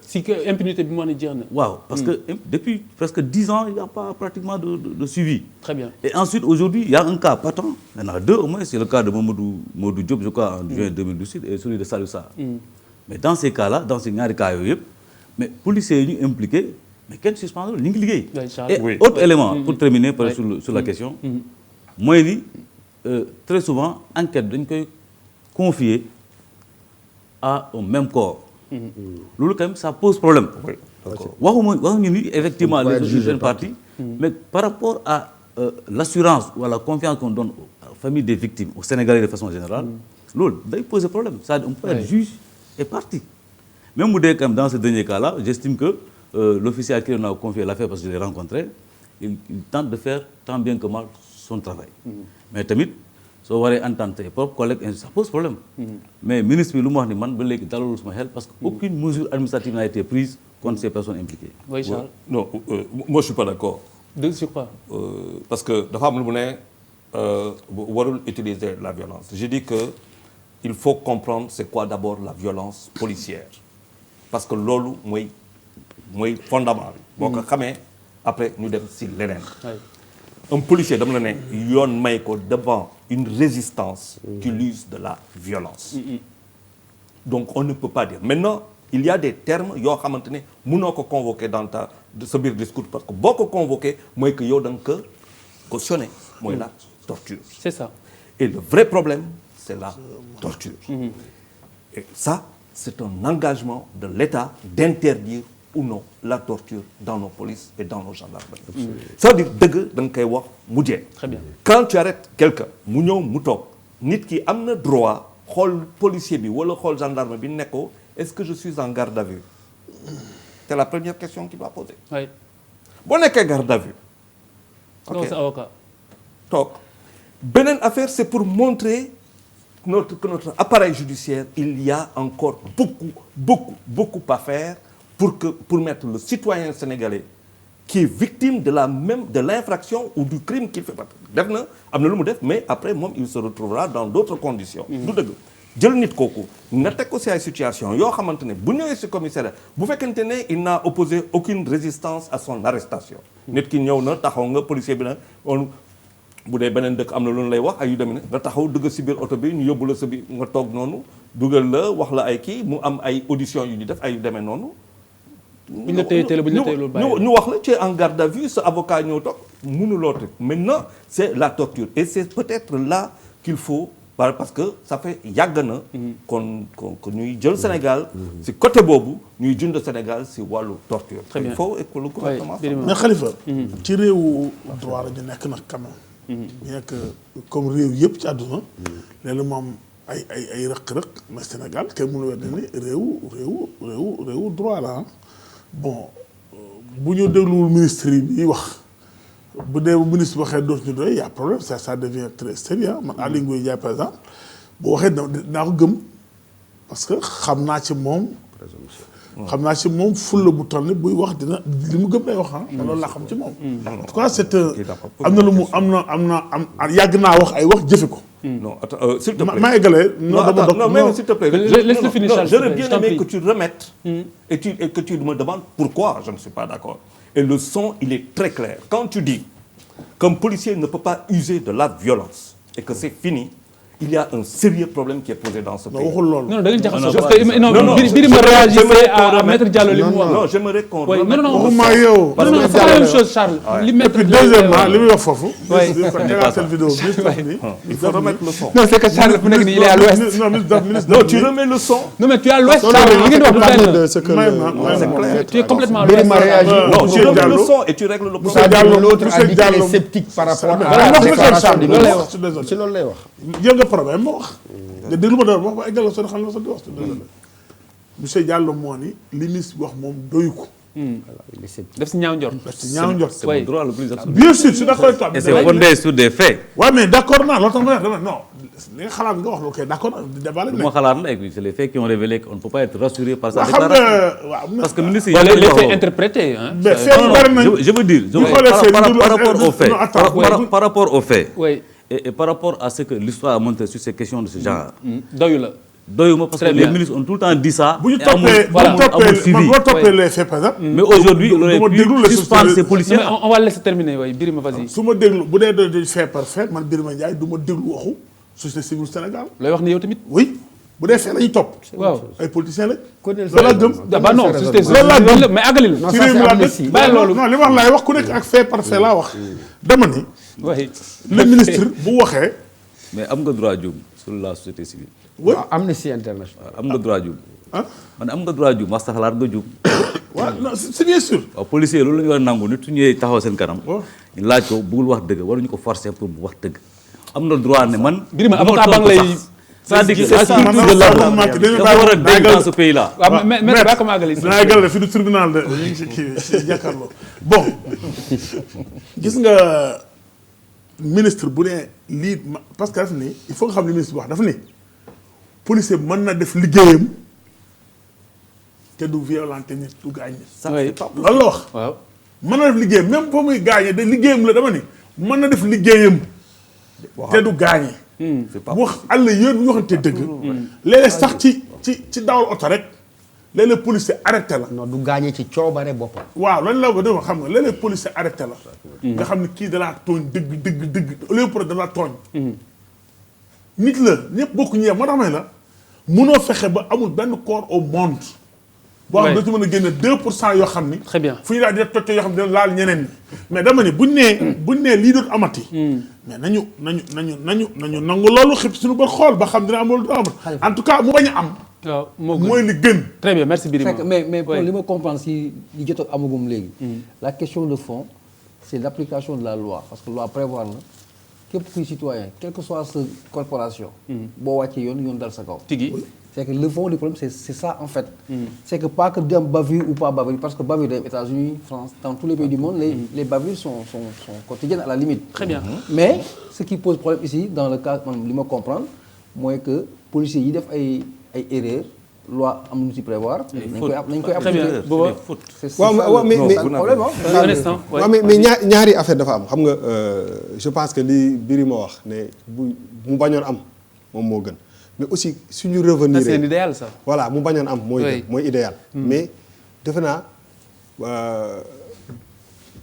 si que impunité bi moo ne jeex na. waaw parce que depuis presque 10 ans il n'y a pas pratiquement de suivi. Très bien. Et ensuite aujourd'hui il y a un cas patent, il y en a deux au moins, c'est le cas de Mamadou Diop je crois en juin 2018 et celui de Saliou Sarr. Mais dans ces cas-là, dans ces ñaari cas yooyu yëpp mais policiers yi ñu impliqué mais kenn suspendre ñu ngi liggéey. Et autre élément pour terminer sur la question. mooy ni très souvent enquête dañ koy confier à un même corps. loolu quand même ça pose problème. waxuñu ni effectivement les autres jeunes partis. mais par rapport à l'assurance ou à la confiance qu'on donne aux familles des victimes, aux Sénégalais de façon générale, loolu day poser problème. C'est-à-dire on peut être juge et partie. Même bu dee quand même dans ce dernier cas-là, j'estime que l'officier à qui on a confié l'affaire parce que je l'ai rencontré, il tente de faire tant bien que mal son travail. Mais tamit soo waree entendre tes propres collègues ça pose problème. Mais ministre bi lu mu wax ni man ba léegi dalul sama xel parce que aucune mesure administrative n'a été prise contre ces personnes impliquées. Oui, Charles. Non, moi je suis pas d'accord. Sur quoi? Parce que dafa am lu mu ne warul utiliser la violence. Je dis que il faut comprendre c'est quoi d'abord la violence policière. Parce que loolu mooy fondament bi. boo ko xamee après ñu dem si leneen. Un policier dama la ne yoon may ko devant une résistance qui use de la violence. Donc on ne peut pas dire. Maintenant il y a des termes yoo xamante ne mënoo ko convoquer dans sa biir discours parce que boo ko convoquer mooy que yow da nga ko cautionné mooy la torture. C'est ça. Et le vrai problème c'est la torture. Et ça c'est un engagement de l'État d'interdire ou non la torture dans nos polices et dans nos gendarmeries. Ça veut dire dëgg da nga koy wax mu jeex. Très bien. Quand tu arrêtes quelqu'un mu ñëw mu toog nit ki am na droit xool policier bi wala xool gendarme bi ne ko est-ce que je suis en garde à vue? C'est la première question qu'il doit poser. Oui. boo nekkee garde à vue. Non, c'est avocat. toog beneen affaire c'est pour montrer que notre appareil judiciaire il y a encore beaucoup à faire pour mettre le citoyen sénégalais qui est victime de l'infraction ou du crime qu'il fait. def na am na lu mu def mais après moom il se retrouvera dans d'autres conditions. du dëgg jël nit kooku nga teg ko ci ay situation yoo xamante ne bu ñëwee ci commissariat bu fekkente ne il n'a opposé aucune résistance à son arrestation. nit ki ñëw na taxaw nga policier bi na bu dee beneen dëkk am na lu ñu lay wax ay yu demee ne nga taxaw dugg ci biir oto bi ñu yóbbu la sa biir nga toog noonu dugal la wax la ay kii mu am ay audition yu ñu def ay yu demee noonu. bu ñu la téye bu ñu la téye loolu bàyyi ñu wax la ci en garde à vue sa avocat ñëw toog mënuloo teg maintenant c'est la torture et c'est peut-être là qu'il faut parce que ça fait yàgg na kon ñuy jël Sénégal ci côté boobu ñuy jund Sénégal ci wàllu torture. Très bien. il faut que le gouvernement mais Khalifa ci réewu droit la ñu nekk nag quand même bien que comme réew yëpp ci àdduna léeg-léeg moom ay rëq-rëq mais Sénégal kenn mënu wedd ni réewu droit la bon bu ñu dégluwul ministre yi wax bu dee ministre waxee dootu ñu doy y a problème ça devient très sérieux man Aly Ngouille Ndiaye par exemple bu waxee dinaa ko gëm parce que xam naa ci moom fulla bu toll ni buy wax dina li mu gëm lay wax loolu laa xam ci moom en tout cas c'est am na lu mu yàgg naa wax ay wax jëfe ko non attends s'il te plaît ma eggalee non mais s'il te plaît laisse-le finir Charles. j'aurais bien aimé que tu remettes et que tu me demandes pourquoi je ne suis pas d'accord et le son il est très clair quand tu dis qu'un policier ne peut pas user de la violence et que c'est fini il y a un sérieux problème qui est posé dans ce pays. waxul loolu. non da ngeen jaxasoo parce que non Birima réagissait à maître Diallo li mu wax. non j'aimerais qu'on remette. non waxuma yow. non c'est la même chose Charles. li maître deuxièmement li muy wax foofu. oui il faut remettre le son. non c'est que Charles fu nekk nii il est à l'ouest. non tu remets le son. non mais tu es à l'ouest Charles li ngeen wax du benn. c'est clair. tu es complètement à Birima l'ouest. réagit. non tu remets le son et tu règles le problème. L'autre a dit qu'il est sceptique par rapport à la déclaration du ministre. ci loolu lay wax. jël nga problème ma wax. nga déglu ma doon wax ba eggal la soo xam ne ma di wax. monsieur Diallo moo ni li ministre bi wax moom doyu ko. def si ñaaw njort. def si ñaaw njort. C'est mon droit le plus absolu. bien sûr je suis d'accord avec toi. Et c'est fondé sur des faits. waaw mais d'accord naa loolu tax ma ne dama non li nga xalaat nga wax loolu kay d'accord di débat lu ma xalaat la et puis c'est les faits qui ont révélé qu'on ne peut pas être rassuré par sa waaw xam déclaration. nga waaw. Parce que ministre yi les faits interprétés hein. mais fait bari nañ. je veux dire par rapport aux faits. oui. Et par rapport à ce que l'histoire a montré sur ces questions de ce genre. doyu la. doyuma parce que les ministres ont tout le temps dit ça. bu ñu et amul suivi. man boo toppee les faits par exemple. Mais aujourd'hui il aurait pu suspendre ces policiers. on va laisser terminer oui Birima vas-y. su ma déglu bu dee doon fait par fait man Birima Ndiaye du ma déglu waxu société civile Sénégal. looy wax ni yow tamit. oui bu dee fait la ñuy topp. waaw ay politiciens lañ. loolu la gëm. ah non société civile mais àggali la. ci réew mi laa dëkk bàyyi loolu. non li ma wax laay wax ku nekk ak fait par fait laa wax. dama ni. oui. le ministre bu waxee. mais am nga droit juum sur la société civile. oui Amnesty International. am nga droit juum. ah man am nga droit juum wax sa xalaat nga juum. waaw non c'est bien sûr. waaw policier loolu la ñu war a nangu nit su ñëwee taxaw seen kanam. ñu laaj ko bëggul wax dëgg waruñu ko forcer pour mu wax dëgg. am na droit ne man. Birima avocat baa ngi lay. c'est-à-dire que c'est ça la culture de la dafa war a dégg dans ce pays là. waaw mais ba comme àggali. dinaa gàllale fi du tribunal de ñu ngi si kii si jàkkaarloo bon gis nga ministre bu ne lii parce que daf ni il faut nga xam li ministre bi wax dafa ni policier mën na def liggéeyam te du violenter nit du gaañ nit. loolu la wax. waaw mën na def liggéeyam même foo muy gaañee de liggéeyam la dama ni mën na def liggéeyam te du gaañee. wax àll yéen bu ñu waxante dëgg. léeg-léeg sax ci dawal oto rek léeg-léeg policier arrêté la. non du gaañee ci coobare boppam. waaw loolu la ba xam nga léeg-léeg policier arrêté la. nga xam ne kii danaa tooñ dëgg au lieu pour danaa tooñ. nit la ñëpp bokku ñeew moo tax may la mënoo fexe ba amul benn corps au monde. boo xam ne doo ci mën a génne 2% yoo xam ni. très bien fu ñu daal di def tocc yoo xam ne dina laal ñeneen ñi. mais dama ni buñ nee lii doon amati. mais nañu nangu loolu xëpp suñu ba xool ba xam dina am loolu dina amati. en tout cas mu bañ a am. waaw moo gën mooy li gën. très bien merci Birima. mais pour li ma comprendre si li jot a amagum léegi. la question de fond c'est l'application de la loi parce que loi prévoir na képp kuy citoyen quelle que soit sa corporation. boo wàccee yoon dal sa kaw. tigi. c'est que le fond du problème c'est ça en fait. C'est que pas que di am bavure ou pas bavure parce que bavure day am États-Unis France dans tous les pays du monde les bavures sont quotidiennes à la limite. très bien. mais ce qui pose problème ici dans le cas man li ma comprendre mooy que policiers yi def ay erreurs loi am lu ci prévoir. nañ koy très bien appliquer. booba waaw mais problème un instant mais ñaari affaire dafa am xam nga je pense que li Birima wax ne bu mu bañoon am moom moo gën mais aussi suñu revenir c'est un idéal ça. voilà mu bañoon am mooy gën mooy idéal mais defe naa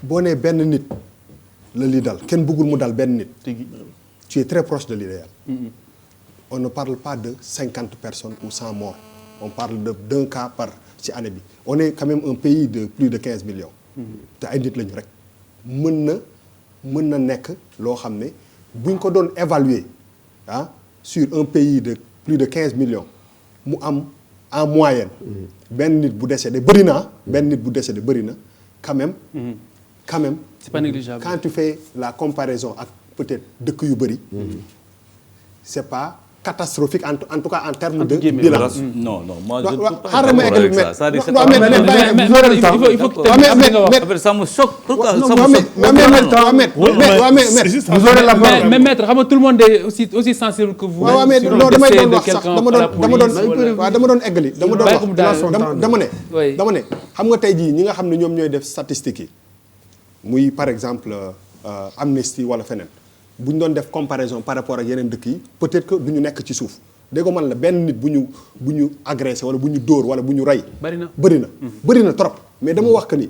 boo nee benn nit la li dal kenn bëggul mu dal benn nit tu es très proche de l'idéal. On ne parle pas de 50 personnes ou 100 morts. On parle d'un cas par ci année bi. On est quand même un pays de plus de 15 millions. te ay nit lañu rek mën na nekk loo xam ne buñ ko doon évaluer sur un pays de plus de 15 millions mu am en moyenne. benn nit bu décédé bëri na benn nit bu décédé bëri na quand même. C'est pas négligeable. Quand tu fais la comparaison ak peut-être dëkk yu bëri. C'est pas catastrophique en tout cas en termes de bilan. Non, moi je ne peux pas xaaral ma eggali ça. C'est-à-dire c'est il faut que mais ça me choque. Pourquoi non, ça me choque? vous aurez la parole. mais maître xam nga tout le monde est aussi sensible que vous. waaw mais sur non le damay décès doon de wax sax quelqu'un dama doon eggali dama ne xam nga tey jii ñi nga xam ne ñoom ñooy def statistiques yi muy par exemple Amnesty wala feneen bu ñu doon def comparaison par rapport ak yeneen dëkk yi peut-être que du ñu nekk ci suuf dégg nga man la benn nit bu ñu agressé wala bu ñu dóor wala bu ñu rey. bëri na trop. mais dama wax que ni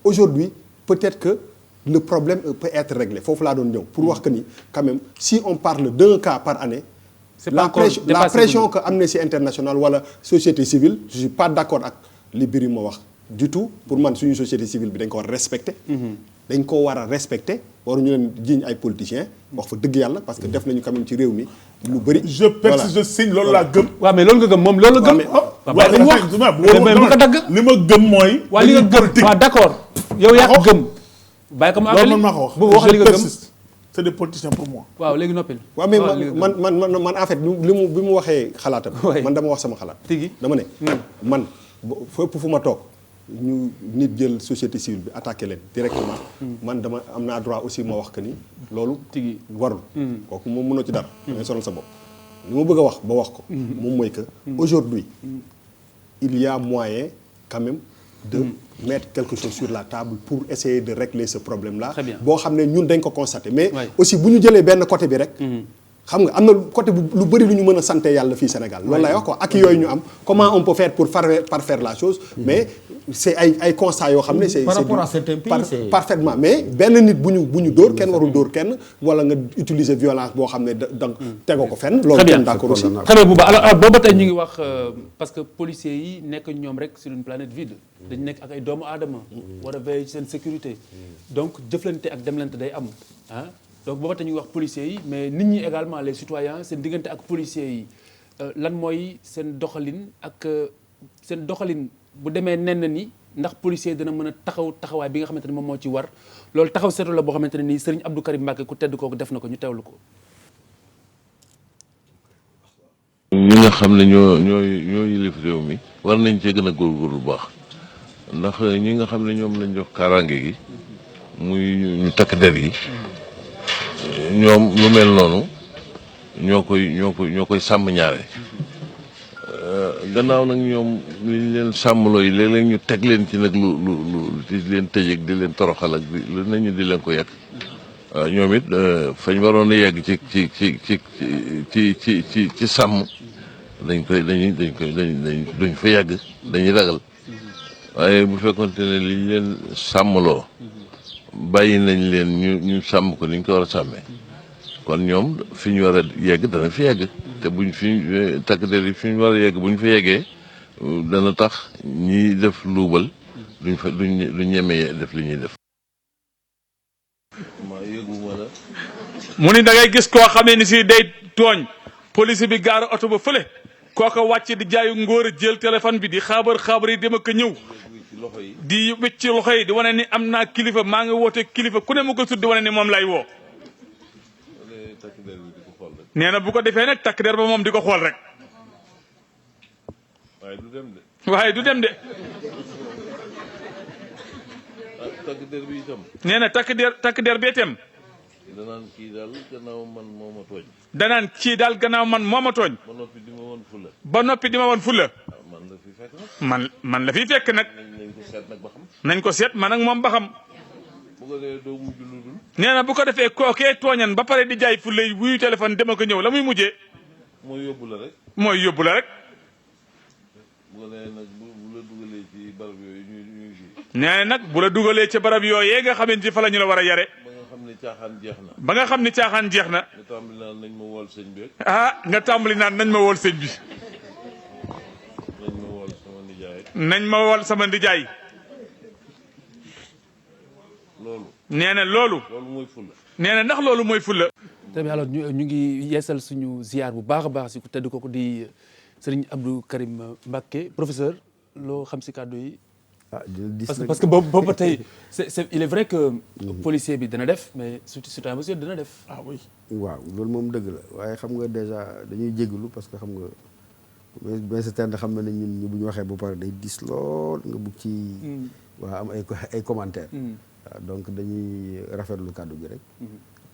aujourd'hui peut-être que le problème peut être réglé foofu laa doon ñëw pour wax que ni quand même si on parle d'un cas par année. la pression que Amnesty International wala société civile je suis pas d'accord ak li Birima wax du tout pour man suñu société civile bi dañ ko war a respecter. dañ ko war a respecter waruñu leen jiiñ ay politiciens wax fa dëgg yàlla parce que def nañu quand même ci réew mi lu bëri. je persiste je signe loolu laa gëm. waaw mais loolu nga gëm moom loolu la gëm. waaw dañu wax mais bu ko dagg. li ma gëm mooy. waa li nga gëm waaw d'accord. yow yaa ko gëm. bàyyi ko mu àggali loolu man maa ko wax. bu wax li nga gëm c'est des politiciens pour moi. waaw léegi noppil. waaw mais man en fait bi mu waxee xalaatam. man dama wax sama xalaat. tigi dama ne. man fépp fu ma toog. ñu nit jël société civile bi attaqué leen directement. man dama am naa droit aussi ma wax que ni loolu. tigi warul. kooku moom mënoo ci dara. da ngay sonal sa bopp. li ma bëgg a wax ba wax ko. moom mooy que. aujourd'hui il y a moyen quand même de mettre quelque chose sur la table pour essayer de régler ce problème là. boo xam ne ñun dañ ko constater mais. aussi bu ñu jëlee benn côté bi rek. xam nga am na côté bu lu bëri lu ñu mën a sant yàlla fii Sénégal loolu lay wax quoi ak yooyu ñu am comment on peut faire pour parfaire la chose mais c'est ay constats yoo xam ne c'est par rapport à certains pays c'est parfaitement mais benn nit bu ñu dóor kenn warul dóor kenn wala nga utiliser violence boo xam ne da tegoo ko fenn loolu kenn d'accord aussi très bien Bouba alors booba tey ñu ngi wax parce que policiers yi nekk ñoom rek sur une planète vide dañu nekk ak ay doomu aadama war a veiller ci seen sécurité donc jëflante ak demlante day am donc booba te ñuy wax policiers yi mais nit ñi également les citoyens seen diggante ak policiers yi lan mooy seen doxalin ak seen doxalin bu demee nen ni ndax policier dina mën a taxawaay bi nga xamante ne moom moo ci war loolu taxaw seetlu la boo xamante ne nii Serigne Abdou Karim Mbacké ku tedd kooku def na ko ñu teewlu ko. ñi nga xam ne ñoo yilif réew mi war nañ cee gën a góorgóorlu bu baax ndax ñi nga xam ne ñoom lañ jox kaaraange gi muy ñu takk der yi. ñoom lu mel noonu ñoo koy sàmm ñaare gannaaw nag ñoom liñ leen sàmmloo yi léeg-léeg ñu teg leen ci nag lu di leen tëjee di leen toroxal ak lu nañu di leen ko yegg waaw ñoom it fañ waroon a yegg ci sàmm duñ fa yegg dañuy ragal waaye bu fekkonte ne liñ leen sàmmloo bàyyi nañ leen ñu sàmm ko ni ñu ko war a sàmmee kon ñoom fi ñu war a yegg dana fi yegg te buñ fi takk der yi fi ñu war a yegg buñ fa yeggee dana tax ñiy def luubal duñ ñemee def li ñuy def. mu ni da ngay gis koo xamee ni si day tooñ police bi gaara oto ba fële kooka wàcc di jaayu ngóor a jël téléphone bi di xaabar yi dem ak ñëw. di wécc ci loxo yi di wane ni am naa kilifa maa ngi woote kilifa ku ne mu ko sut di wane ni moom lay woo. nee na bu ko defee nag takk der ba moom di ko xool rek. waaye du dem de. nee na takk der bi itam. danaan kii daal gannaaw man moo ma tooñ. danaan kii daal gannaaw man moo ma tooñ. ba noppi di ma wan fulla. ba noppi di ma wan fulla. man man la fiy fekk nag. nañ ko seet nag ba xam. nañ ko seet man ak moom ba xam. bu ko defee doo mujj lu dul. nee na bu ko defee kookee tooñan ba pare di jaay fu lay wuyu téléphone dema ko ñëw la muy mujjee. mooy yóbbu la rek. mooy yóbbu la rek. bu ko defee nag bu la dugalee ci barab yooyu ñuy ji. nee na nag bu la dugalee ci barab yooyee nga xamante fa la ñu la war a yare. ba nga xam ne caaxaan jeex na. ba nga xam ne caaxaan jeex na. nga tàmbali naan nañ ma wool sëñ bi rek. nga tàmbali naan nañ ma wool sëñ bi. nañ ma wool sama nijaay. nañ ma wool sama nijaay. loolu. nee na loolu. loolu mooy fulla. nee na ndax loolu mooy fulla. très bien alors ñu ngi yeesal suñu ziar bu baax a baax si ku tedd kooku di Serigne Abdou Karim Mbacké professeur loo xam si kàddu yi. parce que boobu ba tey il est vrai que. policier bi dana def mais citoyen aussi dana def. ah oui. waaw loolu moom dëgg la waaye xam nga déjà dañuy jégalu parce que xam nga mais certaine xam na ne ñun ñu bu ñu waxee ba pare day dis lool nga bugg ci. waa am ay commentaires. waaw donc dañuy rafetlu kàddu gi rek.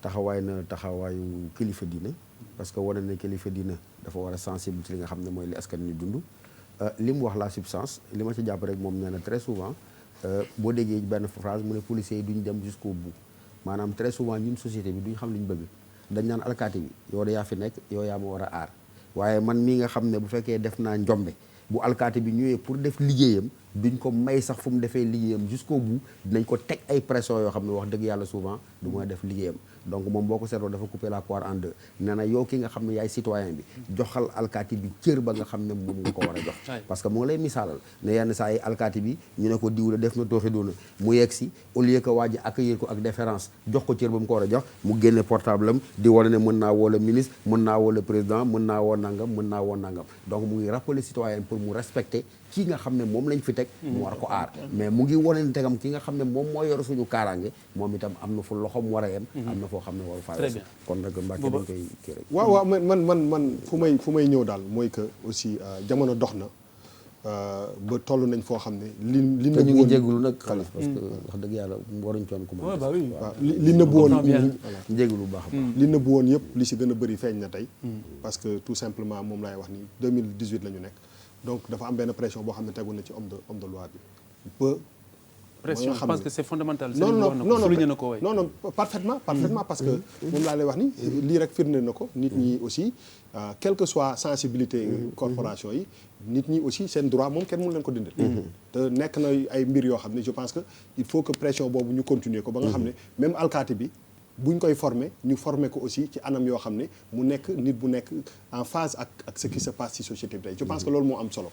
taxawaay na taxawaayu kilifa diine parce que wane ne kilifa diine dafa war a sensible ci li nga xam ne mooy li askan ñu dund. li mu wax la substance li ma ci jàpp rek moom nee na très souvent boo déggee benn phrase mu ne policiers yi duñ dem jusqu'au bout maanaam très souvent ñun société bi duñ xam li ñu bëgg dañ naan alkaati bi yow da yaa fi nekk yow yaa ma war a aar waaye man mii nga xam ne bu fekkee def naa njombe bu alkaati bi ñëwee pour def liggéeyam duñ ko may sax fu mu defee liggéeyam jusqu'au bout dinañ ko teg ay pression yoo xam ne wax dëgg yàlla souvent du mooy def liggéeyam donc moom boo ko seetloo dafa couper la poire en deux nee na yow ki nga xam ne yaay citoyen bi joxal alkaati bi cër ba nga xam ne moom nga ko war a jox parce que mu ngi lay misaalal ne yenn saa yi alkaati bi ñu ne ko diw la def na tooxi doona mu yegg si au lieu que waa ji accueillir ko ak déférence jox ko cër ba mu ko war a jox mu génne portable am di wane ne mën naa woo le ministre mën naa woo le président mën naa woo nangam mën naa woo nangam donc mu ngi rappeler citoyen pour mu respecter kii nga xam ne moom lañ fi teg mu war ko aar mais mu ngi wane ne tegam ki nga xam ne moom moo yor suñu kaaraange moom itam am na fu loxoom war a yem am na foo xam ne waru faa kon nag Mbacke dañ koy kii rek waaw man fu may ñëw daal mooy que aussi jamono dox na ba toll nañ foo xam ne li te ñu ngi jégalu nag xaalis parce que wax dëgg yàlla waruñ coon ko waaw li nëbbu woon jégalu bu baax li nëbbu woon yëpp li si gën a bëri feeñ na tey parce que tout simplement moom laay wax ni 2018 la ñu nekk donc dafa am benn pression boo xam ne tegu na ci homme de loi bi ba pression je pense que c'est fondamental non parfaitement parce que moom laa lay wax ni lii rek firnde na ko nit ñi aussi quelle que soit sensibilité corporation yi nit ñi aussi seen droit moom kenn mënu leen ko dindal te nekk na ay mbir yoo xam ne je pense que il faut que pression boobu ñu continuer ko ba nga xam ne même alkaati bi buñ koy former ñu former ko aussi ci anam yoo xam ne mu nekk nit bu nekk en phase ak ce qui se passe ci société bi tey je pense que loolu moo am solo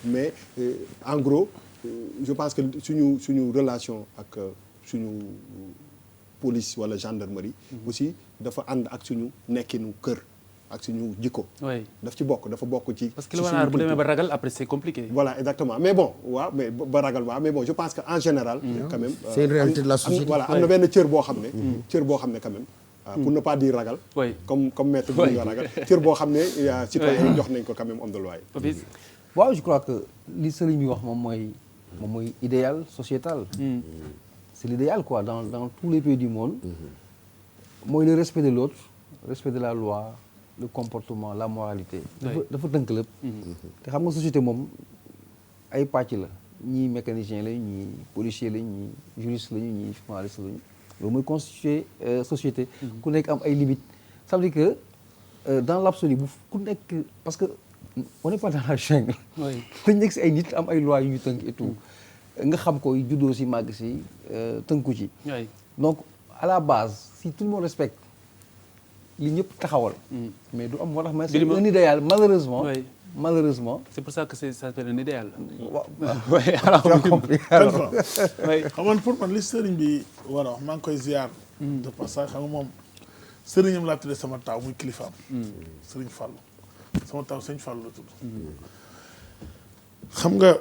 mais en gros je pense que suñu relation ak suñu police wala gendarmerie aussi dafa ànd ak suñu nekkinu kër ak suñu jikko daf ci bokk dafa bokk ci parce que li bu demee ba ragal après c'est compliqué voilà exactement mais bon waaw mais ba ragal waaw mais bon je pense que en général quand même c'est une réalité de la société voilà am na benn cër boo xam ne quand même pour ne pas dire ragal comme maître bu nga ragal cër boo xam ne citoyen jox nañ ko quand même homme de loi yi waaw je crois que li sëriñ bi wax moom mooy idéal sociétal c'est l'idéal quoi dans tous les pays du monde mooy le respect de l'autre respect de la loi le comportement la moralité dafa tënk lépp te xam nga société moom ay pàcc la ñii mécanicien lañ ñii policier lañ ñii juriste lañu ñii journaliste lañu loolu mooy constituer société ku nekk am ay limites ça veut dire que dans l'absolu bu ku nekk parce que on n'est pas dans la jungle dañ nekk si ay nit am ay lois yu ñu tënk et tout nga xam ko juddoo si màgg si tënku ci donc à la base si tout le monde respecte li ñëpp taxawal mais du am moo tax mais c'est un idéal malheureusement c'est pour ça que ça s'appelle un idéal alors compris xam nga pour man li sëriñ bi war a wax maa ngi koy ziar de passage xam nga moom sëriñam laa tuddee sama taaw muy kilifaam sëriñ Fallou sama taaw sëriñ Fallou la tudd xam nga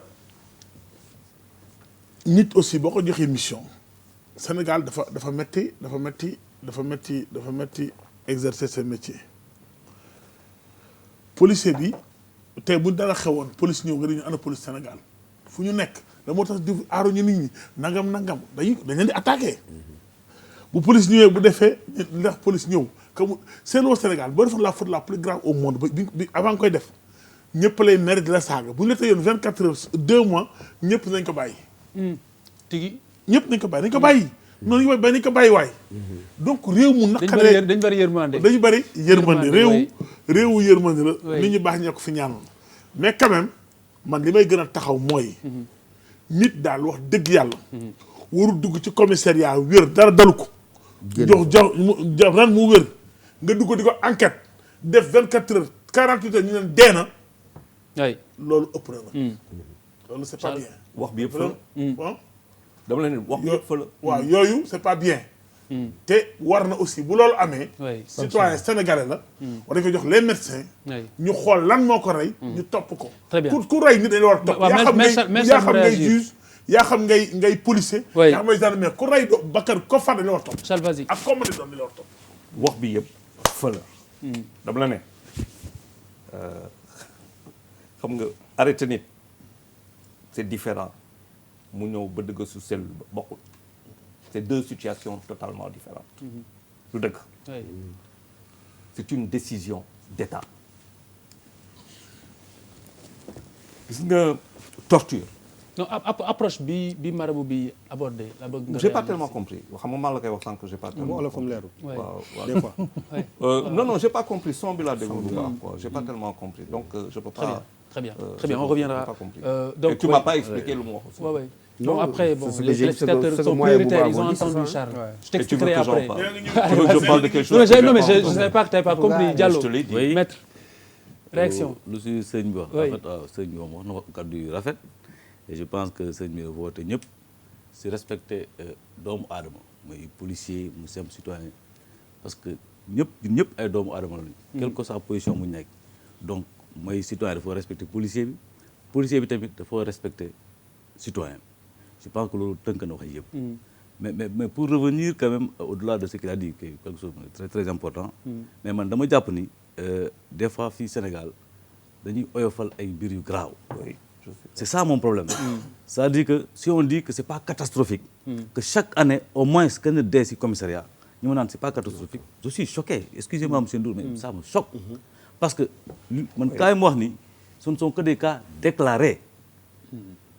nit aussi boo ko joxee mission Sénégal dafa metti exercer ce métier policier bi tey bu dara xewoon police ñëw nga dañu ana police Sénégal fu ñu nekk da moo tax di aaruñu nit ñi nangam dañ leen di attaqué bu police ñëwee bu defee ndax police ñëw comme seen au Sénégal boo defoon la faute la plus grave au monde bi avant nga koy def ñëpp lay mere di la saaga bu ñu la tëjoon 24 heures 2 mois ñëpp nañ ko bàyyi. tigi ñëpp nañ ko bàyyi nañ ko bàyyi. noonu ñu nañ ko bàyyi waay. donc réew mu naqaree dañ bari yërmande. dañu bari yërmande réewu yërmande la. nit ñu baax ñee ko fi ñaanoon. mais quand même man li may gën a taxaw mooy. nit daal wax dëgg yàlla. warul dugg ci commissariat wér dara dalu ko. jox ran mu wér nga dugg di ko enquête def 24 heures 48 heures ñu leen dee na. waay loolu ëpp na la. loolu c'est pas bien. wax bi yëpp fa la. dama leen wax bi yëpp fa la. waaw yooyu c'est pas bien. te war na aussi bu loolu amee. citoyen sénégalais la. war nañ ko jox les médecins. ñu xool lan moo ko rey. ñu topp ko. très bien ku rey nit dañu war a topp. yaa xam ngay juge yaa xam ngay policier. yaa xam ngay gendarmerie ku rey bakkan ko far dañu war a topp. Salvasi ak comme ni doon dañu war a topp. wax bi yëpp fa la. dama la ne xam nga arrêté nit c'est différent mu ñëw ba dëgg su cellule ba bokkul. c'est deux situations totalement différentes. lu dëgg. c'est une décision d'État. gis nga torture. non approche bi marabout bi abordé la bëgg nga. j'ai pas tellement compris xam nga maa la koy wax sànq j'ai pas tellement wala comme leeru. waaw des fois. non j'ai pas compris son bi laa déglu bu baax quoi j'ai pas tellement compris donc je peux pas. très bien on reviendra. donc et tu m'as pas expliqué lu mu wax aussi. ouais. Non, après, bon, les téléspectateurs sont prioritaires, ils ont entendu Charles. Je t'expliquerai après. Tu veux que je parle de quelque chose? Non, mais je ne savais pas que tu n'avais pas compris. Diallo, je te l'ai dit. Maître, réaction. lu si sëñ bi wax. en fait waaw sëñ bi wax na ko kàddu yu rafet. et je pense que sëñ bi dafa woote ñëpp si respecter doomu aadama muy policier mu simple citoyen parce que ñëpp ay doomu aadama lañu. quelle que soit sa position mu nekk. donc mooy citoyen dafa respecter policier bi tamit dafa respecter citoyen. je pense que loolu tënk na wax yëpp. mais pour revenir quand même au-delà de ce qu'il a dit que quelque chose de très très important. mais man dama jàpp ni des fois fii Sénégal dañuy oyofal ay mbir yu graaw. c'est ça mon problème. c'est-à-dire que si on dit que c'est pas catastrophique. que chaque année au moins kenn dee ci commissariat ñu ma naan c'est pas catastrophique je suis choqué excusez-moi monsieur Ndour mais ça me choque. parce que man kaay ma wax ni ce ne sont que des cas déclarés.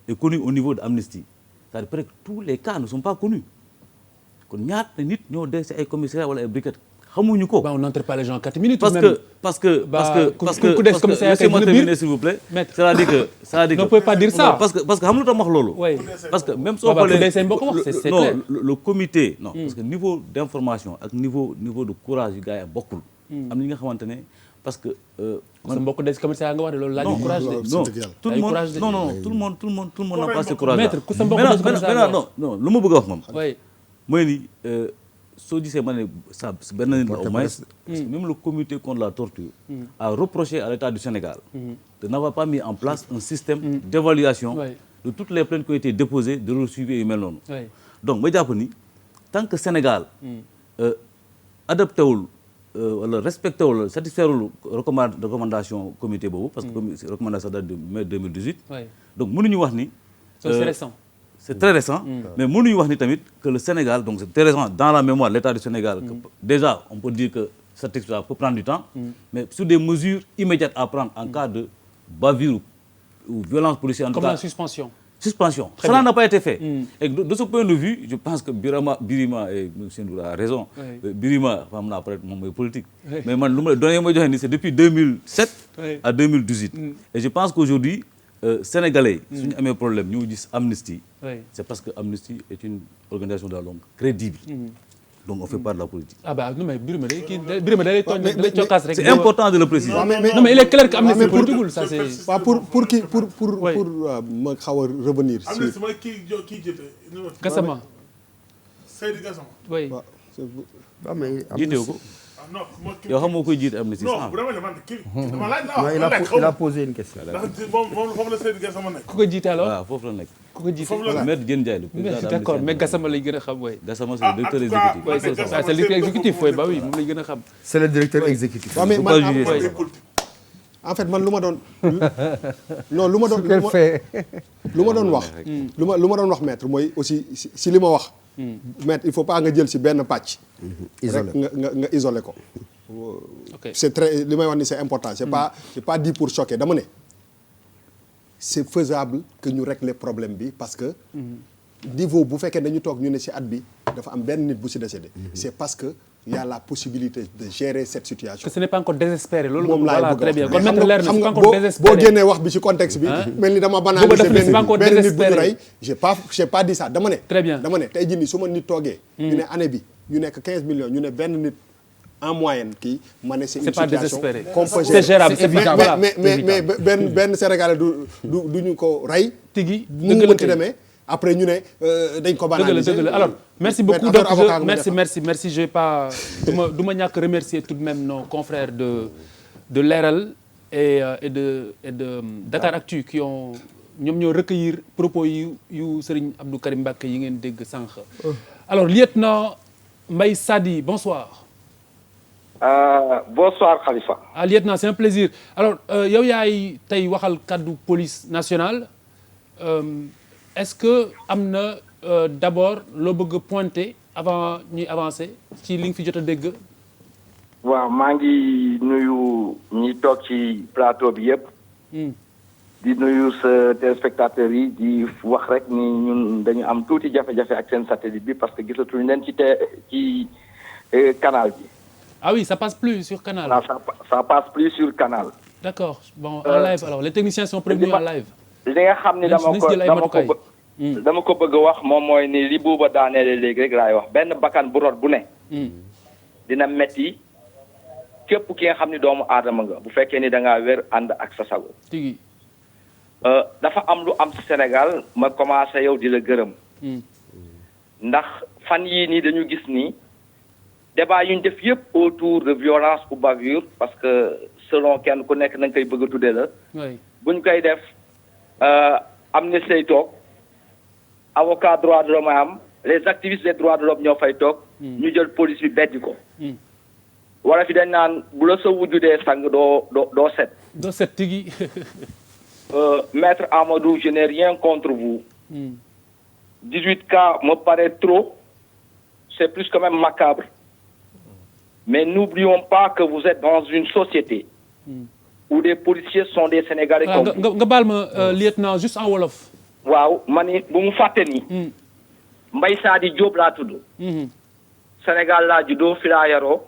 et connus au niveau de Amnesty. c'est-à-dire peut-être que tous les cas ne sont pas connus kon ñaata nit ñoo dee ci ay commissariat wala ay brigades xamuñu ko. on n'entre pas les gens en 4 minutes. parce que laissez-moi terminer s'il vous plaît. c'est-à-dire que ne pouvez pas dire ça. parce que xam nga lu tax wax loolu. parce que même soo xoolee c'est clair. le comité. non parce que niveau d'information ak niveau de courage yu gars yi bokkul. am na ñi nga xamante ne parce que. sa mbokk des commissariat nga wax de loolu laaj courage de. non tout le monde n'a pas ce courage là. maître ku sa mbokk des commissariat non lu ma bëgg a wax moom. mooy ni soo gisee ma ne ça benn nit la au moins. parce que même le comité contre la torture. a reproché à l'État du Sénégal. de n'avoir pas mis en place un système d'évaluation de toutes les plaintes qui ont été déposées de leur suivi yu mel noonu. donc ma jàpp ni tant que Sénégal adapté wul wala respecté wul satisfaire wul recommandation comité boobu. parce que recommandation date de mai 2018. donc mënuñu wax ni. c'est récent. c'est très récent. mais mënuñu wax ni tamit que le Sénégal donc c'est très récent dans la mémoire de l'État du Sénégal. que déjà on peut dire que cette histoire peut prendre du temps. mais sur des mesures immédiates à prendre en cas de bavure ou violence policière. En tout cas, comme la suspension. Cela n'a pas été fait. Et de ce point de vue, je pense que Birima et M. Ndour a raison. Birima, après, mon politique. Mais c'est depuis 2007 à 2018. Et je pense qu'aujourd'hui, Sénégalais, si nous avons un problème, nous disons Amnesty, c'est parce que Amnesty est une organisation de la langue crédible. Donc on ne fait pas de la politique. Ah bah non mais c'est important de le préciser. Non mais il est clair qu'Amnesty est politique, ça c'est. Pour ma xaw a revenir sur. Amnesty mooy kii jëte. Gassama. Seydou Gassama. Oui. jiitewu ko. non yow xam nga koy jiite Amnesty. non vraiment dama laaj la il a posé une question. ndax moom foofu la Seydou Gassama nekk. ku ko jiite alors. waaw foofu la nekk. ku ko jiite Maître Diène Ndiaye le président. d'accord mais Gassama lay gën a xam waay. Gassama c'est le directeur exécutif. oui c'est ça c'est le directeur exécutif oui bah oui moom lay gën a xam. c'est le directeur exécutif. waaw mais man en fait man lu ma doon. non lu ma doon wax. lu ma doon wax maître mooy aussi si li ma wax. maître il faut pas nga jël si benn pàcc. isolé nga isolé ko. ok c'est très li may wax ni c'est important. c'est pas dit pour choquer dama ne. c'est faisable que ñu régler problème bi parce que niveau bu fekkee dañu toog ñu ne ci at bi dafa am benn nit bu ci décédé c'est parce que il y a la possibilité de gérer cette situation. que ce n'est pas encore désespéré loolu moom laay voilà bëgg très bien wax kon maître leer na c'est pas encore boo désespéré génnee wax bi ci contexte bi mel ni dama banaliser benn nit bu ñu rey j'ai pas dit ça dama ne très bien dama ne tey jii nii su ma nit toogee ñu ne année bi ñu nekk 15 millions ñu ne benn nit en moyenne kii ma ne c'est une situation qu'on peut gérer. C'est gérable, c'est évitable. mais benn Sénégalais du ñu ko rey tigi mu mënti demee après ñu ne dañ ko banaliser dëgg la alors merci beaucoup donc merci je vais pas du ma ñàkk remercier tout de même nos confrères de Leral et de Dakaractu qui ont ñoom ñoo recueillir propos yu Serigne Abdou Karim Mbacké yi ngeen dégg sànq. Alors lieutenant Mbaye Sadi bonsoir. Bonsoir Khalifa. Lieutenant c'est un plaisir alors yow yaay tey waxal kaddu police nationale est-ce que am na d'abord loo bëgg a pointer avant ñuy avancer ci li nga fi jot a dégg. waaw maa ngi nuyu ñi toog ci plateau bi yëpp. di nuyu sa téléspectateurs yi di wax rek ni ñun dañu am tuuti jafe-jafe ak seen satellite bi parce que gisatuñu leen ci canal bi. Ah oui, ça passe plus sur Canal. Non, ça passe plus sur Canal. D'accord. Bon, en live alors, les techniciens sont prévenus en live. li nga xam ni dama ko bëgg a wax moom mooy ni li buuba daaneele léegi rek laay wax benn bakkan bu rot bu ne. dina metti képp ki nga xam ni doomu aadama nga bu fekkee ni da ngaa wér ànd ak sa sago. tigi. dafa am lu am ci Sénégal ma commencé yow di la gërëm. ndax fan yii nii dañu gis ni. débat yu ñu def yëpp autour de violence ou bavure parce que selon kenn ku nekk na nga koy bëgg a tuddee la. buñ koy def am na say toog avocat droit de l'homme am les activistes des droits de l'homme ñoo fay toog. ñu jël police bi beddi ko. wala fi dañ naan bu la sa wujju dee sang doo set. doo set tigi. maître Amadou je n'ai rien contre vous. 18 cas me paraît trop c'est plus quand même macabre. Mais n'oublions pas que vous êtes dans une société où des policiers sont des Sénégalais comme vous. nga baal ma lieutenant juste en wolof. waaw ma ni bu mu fàtte ni. Mbaye Sadi Diop laa tudd. Sénégal laa juddoo fi laa yaroo.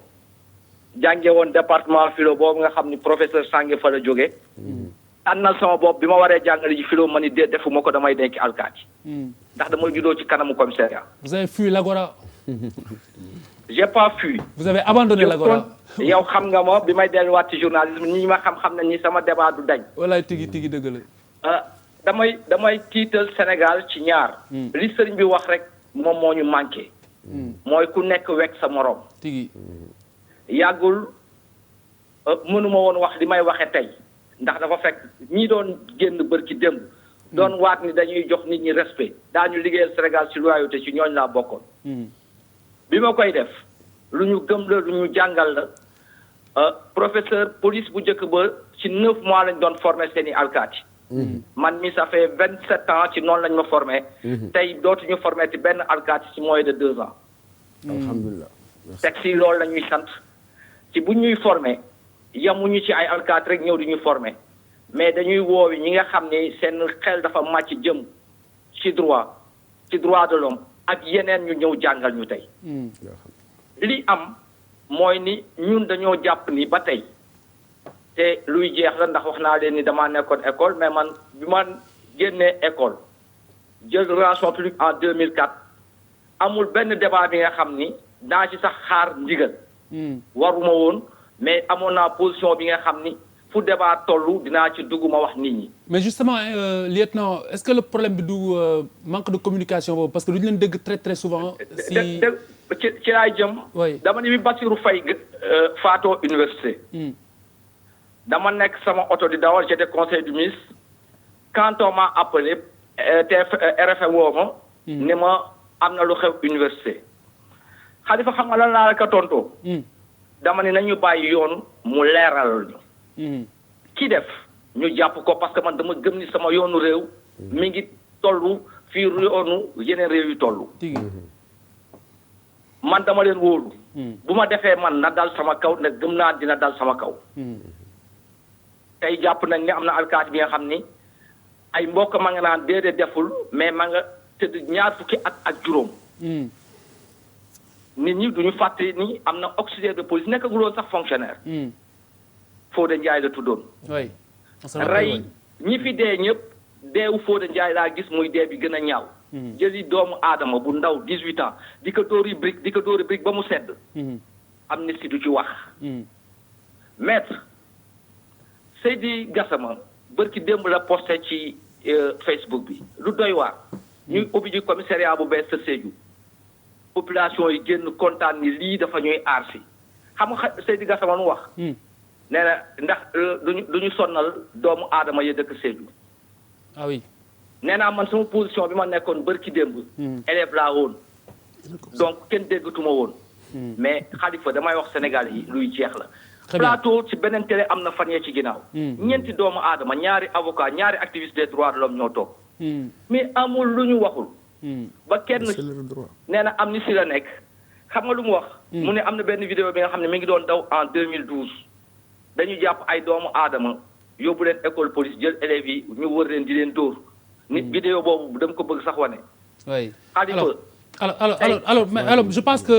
jànge woon département philo boobu nga xam ni professeur Sange fa la jógee. tànnal sama bopp bi ma waree jàngale ji philo ma ni defuma ko damay denc alkaati. ndax damay juddoo ci kanamu commissariat. Vous avez fui l'Agora. J'ai pas fui. Vous avez abandonné l'Agora. yow xam nga ma bi may delluwaat ci journalisme ñi ma xam nañ ni sama débat du dañ. walaay tigi dëgg la. damay tiital Sénégal ci ñaar. li sëriñ bi wax rek moom moo ñu manqué. mooy ku nekk wekk sa morom. tigi. yàggul mënuma woon wax li may waxee tey ndax dafa fekk ñi doon génn bërki démb. doon waat ni dañuy jox nit ñi respect daañu liggéeyal Sénégal ci loyauté ci ñooñ laa bokkoon. bi ma koy def lu ñu gëm la lu ñu jàngal la professeur police bu njëkk ba ci 9 mois lañ doon formé seeni alkaati. man mi ça fait 27 ans ci noonu lañ ma formé. tey dootuñu formé ci benn alkaati ci moins de 2 ans. alhamdulilah. teg si loolu la ñuy sant ci bu ñuy formé yamuñu ci ay alkaati rek ñëw di ñu formé mais dañuy woowi ñi nga xam ne seen xel dafa màcc jëm ci droit de l'homme ak yeneen ñu ñëw jàngal ñu tey. li am mooy ni ñun dañoo jàpp ni ba tey te luy jeex la ndax wax naa leen ni damaa nekkoon école mais man bi ma génnee école jël relation publique en 2004 amul benn débat bi nga xam ni daa ci sax xaar ndigal. waruma woon mais amoon naa position bi nga xam ni fu débat tollu dinaa ci dugg ma wax nit ñi. mais justement lieutenant est-ce que le problème bi du manque de communication boobu parce que du ñu leen dégg très souvent. si ci laay jëm. dama ni bi Bassirou Faye faatoo université. dama nekk sama oto di dawal j'étais conseiller du ministre quand on m'a appelé RFM woo ma. ne ma am na lu xew université. Khalifa xam nga lan laa la ko tontoo. dama ne nañu bàyyi yoon mu leeral ñu. ki def ñu jàpp ko parce que man dama gëm ni sama yoonu réew mi ngi tollu fii yoonu yeneen réew yi tollu man dama leen wóolu bu ma defee man na dal sama kaw ne gëm naa dina dal sama kaw tey jàpp nañ ne am na alkaati bi nga xam ni ay mbokk ma nga naan déedéet deful mais ma nga tëdd ñaar fukki at ak juróom. nit ñi duñu fàtte ni am na auxiliaire de police nekkaguloon sax fonctionnaire. Fodé Ndiaye la tuddoon. oui. rey ñi fi dee ñëpp deewu Fodé Ndiaye laa gis muy dee bi gën a ñaaw. jëli doomu aadama bu ndaw 18 ans di ko dóori brique ba mu sedd. amnistie du ci wax. maître Seydi Gassama bërki démb la posté ci Facebook bi lu doy waar. ñuy ubbi ji commissariat bu bees sa Sédhiou. population yi génn kontaan ni lii dafa ñuy aar si xam nga Seydi Gassama nu wax. nee na ndax duñu sonnal doomu aadama yi dëkk Sédhiou. ah oui. nee naa man sama position bi ma nekkoon bërki démb. élève laa woon. donc kenn déggatuma woon. mais Khalifa damay wax Sénégal yi luy jeex la. plateau ci beneen télé am na fan yee ci ginnaaw. ñeenti doomu aadama ñaari avocat ñaari activiste des droits de l'homme ñoo toog. mais amul lu ñu waxul. ba kenn nee na amnistie la nekk. xam nga lu mu wax. mu ne am na benn vidéo bi nga xam ne mi ngi doon daw en 2012. dañu jàpp ay doomu aadama yóbbu leen école police jël élèves yi ñu wër leen di leen dóor. nit vidéo boobu dama ko bëgg sax wane. oui Khalifa alors je pense que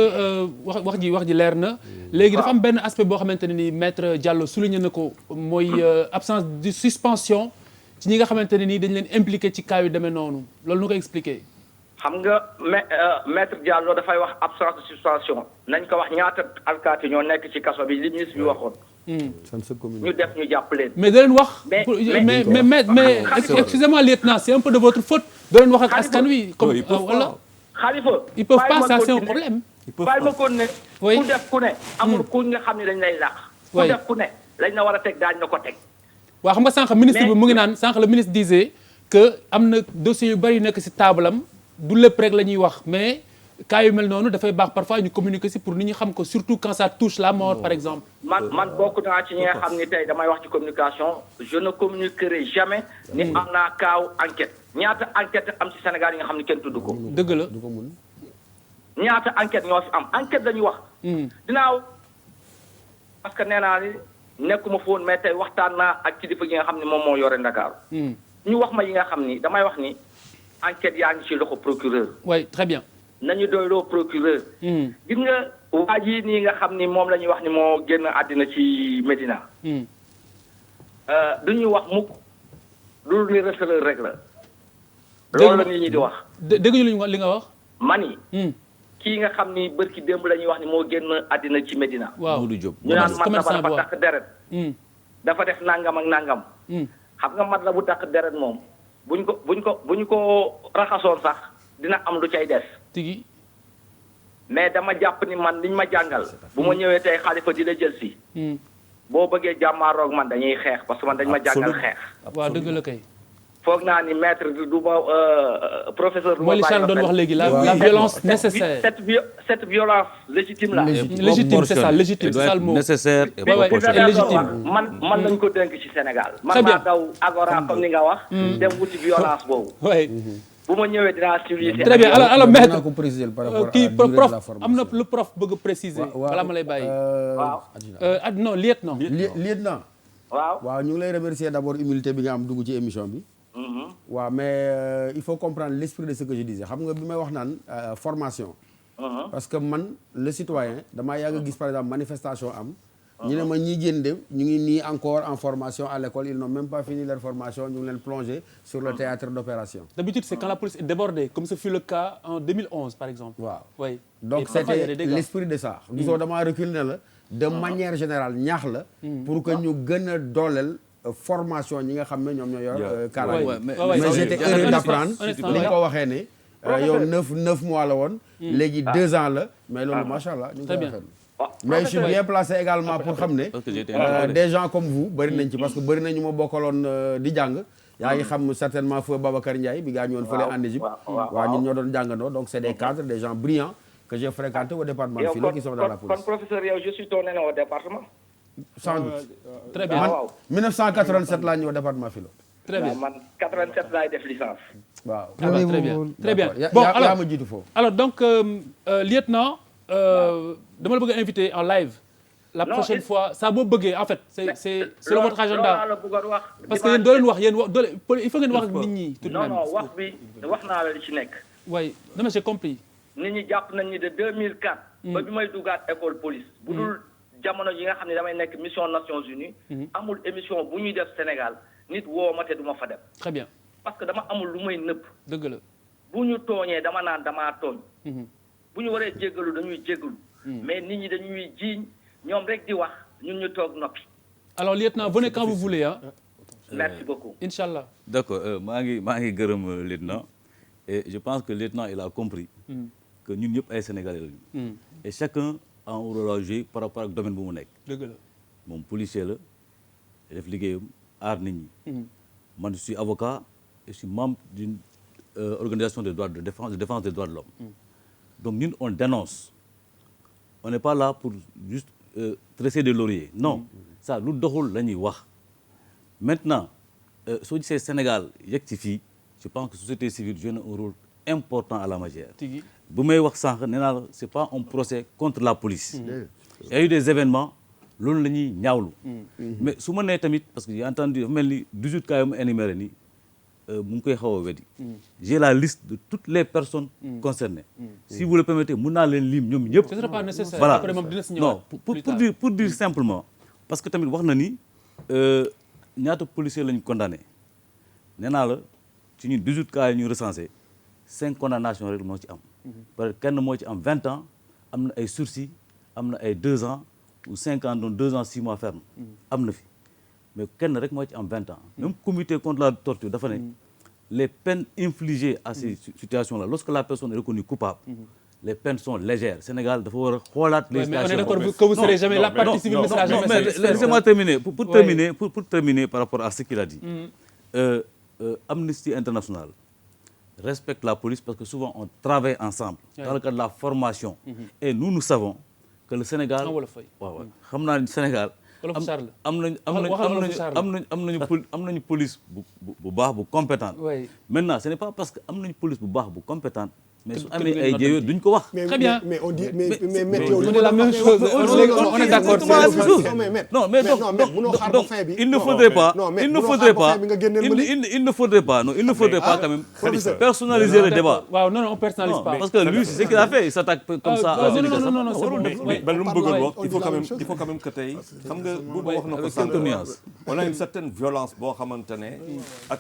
wax ji leer na. léegi dafa am benn aspect boo xamante ne ni maître Diallo souligné na ko mooy absence de suspension ci ñi nga xamante ne nii dañ leen impliqué ci cas yu demee noonu loolu nu ko expliqué. xam nga maître Diallo dafay wax absence de suspension nañ ko wax ñaata alkaati ñoo nekk ci kaso bi li ministre bi waxoon. ñu def ñu jàpp leen. mais da leen wax. mais excusez-moi lieutenant c'est un peu de votre faute. da leen wax ak askan wi comme wala. Khalifa ils peuvent pas ça c'est un problème. bàyyi ma kon ne. ku def ku ne. amul ku nga xam ne dañ lay làq. ku def ku ne lañ la war a teg daañu la ko teg. waaw xam nga sànq ministre bi mu ngi naan sànq le ministre disait que am na dossiers yu bari yu nekk ci taabalam du lépp rek la ñuy wax mais cas yu mel noonu dafay baax parfois ñu communiquer ci pour nit ñi xam ko surtout quand ça touche la mort par exemple. man bokk naa ci ñi nga xam ni tey damay wax ci communication je ne communiquerai jamais. ni am naa kaaw enquête. ñaata enquête am ci Sénégal yi nga xam ne kenn tudd ko. dëgg la ñaata enquête ñoo fi am enquête lañu wax. dinaaw parce que nee naa ni nekkuma foon mais tey waxtaan naa ak kilifa gi nga xam ne moom moo yore Ndakaaru. ñu wax ma yi nga xam ni damay wax ni enquête yaa ngi ci loxo procureur. oui très bien. nañu doyloo procureur. gis nga waa ji nii nga xam ni moom la ñuy wax ni moo génn àddina ci Médina. du ñuy wax mukk loolu ni receleur rek la. loolu la nit ñi di wax. dégguñu li nga wax. mani kii nga xam ni bërki démb la ñuy wax ni moo génn àddina ci Médina. waaw ñu naan mat la ba dafa takk deret. dafa def nangam ak nangam. xam nga mat la bu takk deret moom buñ ko raxasoon sax dina am lu cay des. tigi. mais dama jàpp ni man liñ ma jàngal. bu ma ñëwee tey Khalifa di la jël si. boo bëggee jàmmaaroog man dañuy xeex parce que man dañ ma jàngal xeex. waaw dëgg la kay. foog naa ni maître du ma professeur. du ma bàyyi Charles doon wax léegi la violence nécessaire. cette violence légitime là. légitime c'est ça légitime c'est ça le mot. nécessaire et proportionnel. légitime. man lañ ko dénk ci Sénégal. man maa daw agora comme ni nga wax. dem wuti violence boobu. bu ma ñëwee dinaa civilisé. très bien alors maître ko préciser par rapport à kii la durée de la prof formation. am na lu prof bëgg a préciser. balaa ma lay bàyyi. waaw. non lieutenant. lieutenant. waaw ñu ngi lay remercier d'abord humilité bi nga am dugg ci émission bi. waaw mais il faut comprendre l'esprit de ce que je disais xam nga bi may wax naan formation. parce que man le citoyen damaa yàgg a gis par exemple manifestation am. ñu ne ma ñi génn dem ñu ngi nii encore en formation à l'école ils n'ont même pas fini leur formation ñu ngi leen plongé sur le théâtre d'opération. D'habitude c'est quand la police est débordée comme ce fut le cas en 2011 par exemple. waaw oui. donc c'était l'esprit de ça. gisoo damaa recul ne la de manière générale ñaax la. pour que ñu gën a dooleel formation ñi nga xam ne ñoom ñoo yor. kaaraange mais j'étais heureux d'apprendre li nga ko waxee ne. yow 9 mois la woon. léegi 2 ans la mais loolu macha allah ñu ngi koy rafetlu. mais je suis bien placé également pour xam ne des gens comme vous bëri nañ ci parce que bëri nañu ma bokkaloon di jàng yaa ngi xam certainement feu Babacar Ndiaye bi gaañu woon fële en Égypte waaw ñun ñoo doon jàngandoo donc c'est des cadres des gens brillants que j'ai fréquenté au département de philo qui sont dans la police. kon professeur yow je suis ton aîné au département. sans doute. très bien man 1987 laa ñëw au département philo. très bien man 87 laay def licence. waaw très bien très bien bon alors yaa ma jiitu foofu. alors donc lieutenant dama la bëgg a inviter en live la Non, prochaine et- fois saa boo bëggee en fait c'est selon votre loolu agenda laa la bëggoon wax. parce que yéen doo leen wax yéen doo leen il faut ngeen wax ak nit ñi tout de non même. non wax bi wax naa la li ci nekk. oui non mais j'ai compris. nit ñi jàpp nañ ni de 2004. ba bi may dugaat école police. bu dul jamono yi nga xam ne damay nekk mission Nations Unies. amul émission bu ñuy def Sénégal nit woo ma te du ma fa dem. très bien parce que dama amul lu may nëpp. dëgg la. bu ñu tooñee dama naan damaa tooñ. bu ñu waree jéggalu dañuy jéggalu. mais nit ñi dañuy jiiñ ñoom rek di wax ñun ñu toog noppi. alors lieutenant venez quand vous voulez hein. merci beaucoup. Inch'Allah. D'accord maa ngi gërëm lieutenant et je pense que lieutenant il a compris que ñun ñëpp ay sénégalais lañu et chacun a un rôle à jouer par rapport ak domaine bu mu nekk dëgg la moom policier la def liggéeyam aar nit ñi man je suis avocat et je suis membre d'une organisation de défense des droits de l'homme donc ñun on dénonce on n'est pas là pour juste tresser des lauriers non ça lu doxul la ñuy wax maintenant soo gisee Sénégal yegg ci fii je pense que société civile joue un rôle important à la matière bu may wax sànq nee naa la c'est pas un procès contre la police il y a eu des événements loolu la ñuy ñaawlu mais su ma nee tamit parce que j'ai entendu dafa mel ni 18 cas yu ma énuméré nii mu ngi koy xaw a weddi j'ai la liste de toutes les personnes concernées si vous le permettez mun naa leen lim ñoom ñëpp ce sera pas nécessaire voilà après moom dina si ñëwaat non pour dire simplement parce que tamit wax na ni ñaata policiers lañu condamné nee naa la ci ñun 18 cas yi ñu recensé 5 condamnations rek moo ci am peut-être kenn moo ci am 20 ans am na ay sursis am na ay 2 ans ou 5 ans donc 2 ans 6 mois ferme am na fi mais kenn rek moo ci am 20 ans même comité contre la torture dafa ne les peines infligées à ces situations-là lorsque la personne est reconnue coupable les peines sont légères Sénégal dafa war a xoolaat les mais on est d'accord que vous serez jamais la partie civile ne sera jamais mais laissez-moi terminer pour terminer par rapport à ce qu'il a dit Amnesty International respecte la police parce que souvent on travaille ensemble dans le cadre de la formation et nous savons que le Sénégal waaw xam naa ni Sénégal am nañu police bu baax bu compétente maintenant ce n'est pas parce que am nañu police bu baax bu compétente mais su amee ay jéego duñ ko wax. très bien mais on dit mais yow on est la même chose on est d'accord non mais donc il ne faudrait pas il ne faudrait pas quand même personnaliser le débat. waaw non on personnalise pas. parce que lui c'est ce qu'il a fait il s'attaque comme ça. non mais lu mu bëggoon wax il faut quand même que tey xam nga bu wax na ko sànq on a une certaine violence boo xamante ne ak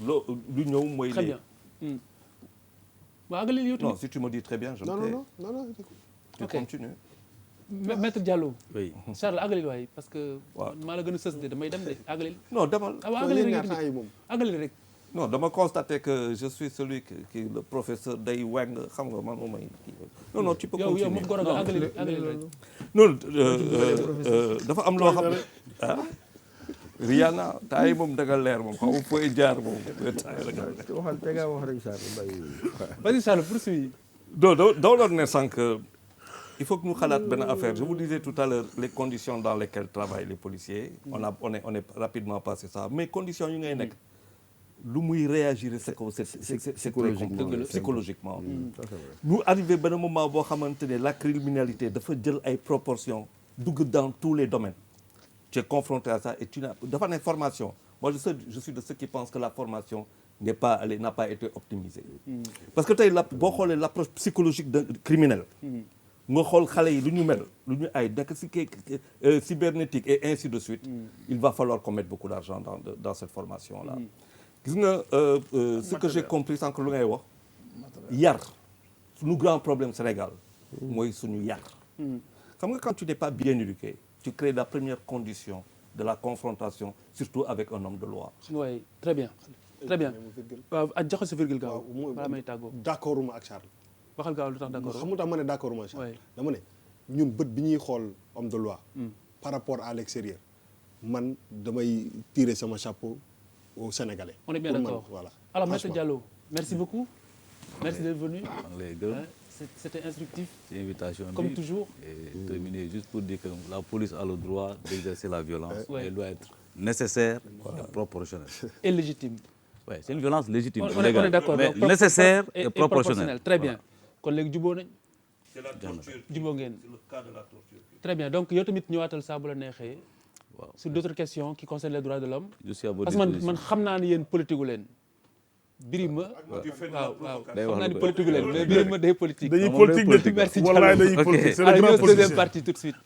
lu ñëw mooy très bien. Non, si tu me dis très bien, je me tais. Non, tu continues. Maître Diallo. Oui. Charles àggalil waay parce que. maa la gën a sës de damay dem de àggalil. Non demal. àggalil rek. Non dama constater que je suis celui qui le professeur day weng xam nga man moom may. Non tu peux continuer. yow moom goro nga àggalil rek. non dafa am loo xam ne Rihanna taay moom daga leer moom xaw ma fooy jaar moom. waxal te nga wax rek vas-y Charles poursuis. doo doon ne sànq il faut que ñu xalaat benn affaire je vous disais tout à l'heure les conditions dans lesquelles travaillent les policiers. on est rapidement passé ça mais conditions yi ngay nekk lu muy réagir c'est psychologiquement. ñu arrivé benn moment boo xamante ne la criminalité dafa jël ay proportions dugg dans tous les domaines. Tu es confronté à ça et tu n'as dafa ne formation moi je suis de ceux qui pensent que la formation n'a pas été optimisée parce que tey boo xoolee l'approche psychologique de criminel nga xool xale yi lu ñu mel lu ñu ay nekk cybernétique et ainsi de suite il va falloir qu'on mette beaucoup d'argent dans cette formation là gis nga ce que j'ai compris sànq lu ngay wax yar suñu grand problème Sénégal mooy suñu yar xam nga quand tu n'es pas bien éduqué tu crées la première condition de la confrontation surtout avec un homme de loi. oui très bien très bien. waaw ak joxe sa virgule gaaw. balaa may tàggoo. d'accord ma ak Charles. waxal gaaw lu tax d'accord. xam nga tax ma ne d'accord ma ak Charles. dama ne ñun bët bi ñuy xool homme de loi. par rapport à l'extérieur man damay tirer sama chapeau aux Sénégalais. on est bien d'accord voilà. alors Maître Diallo merci beaucoup. merci d'être venu. C'était instructif. C'est une invitation. Comme toujours. Et terminer juste pour dire que la police a le droit d'exercer la violence. Ouais. Elle doit être nécessaire et proportionnelle. Et légitime. Oui, c'est une violence légitime. On est d'accord. Mais nécessaire et proportionnelle. Très bien. Kon léegi juboo nañ. c'est la torture. jubóo ngeen. C'est le cas de la torture. Très bien donc yow tamit ñëwaatal saa bu la neexee. waaw sur d'autres questions qui concernent les droits de l'homme. je suis à votre parce que disposition. man xam naa ne yéen politique gu leen. Birima waaw xam naa ne politique gu leen mais Birima day politique. dañuy politique merci wallaay dañuy politique c'est le allez grand ñëw deuxième politicien. partie tout de suite.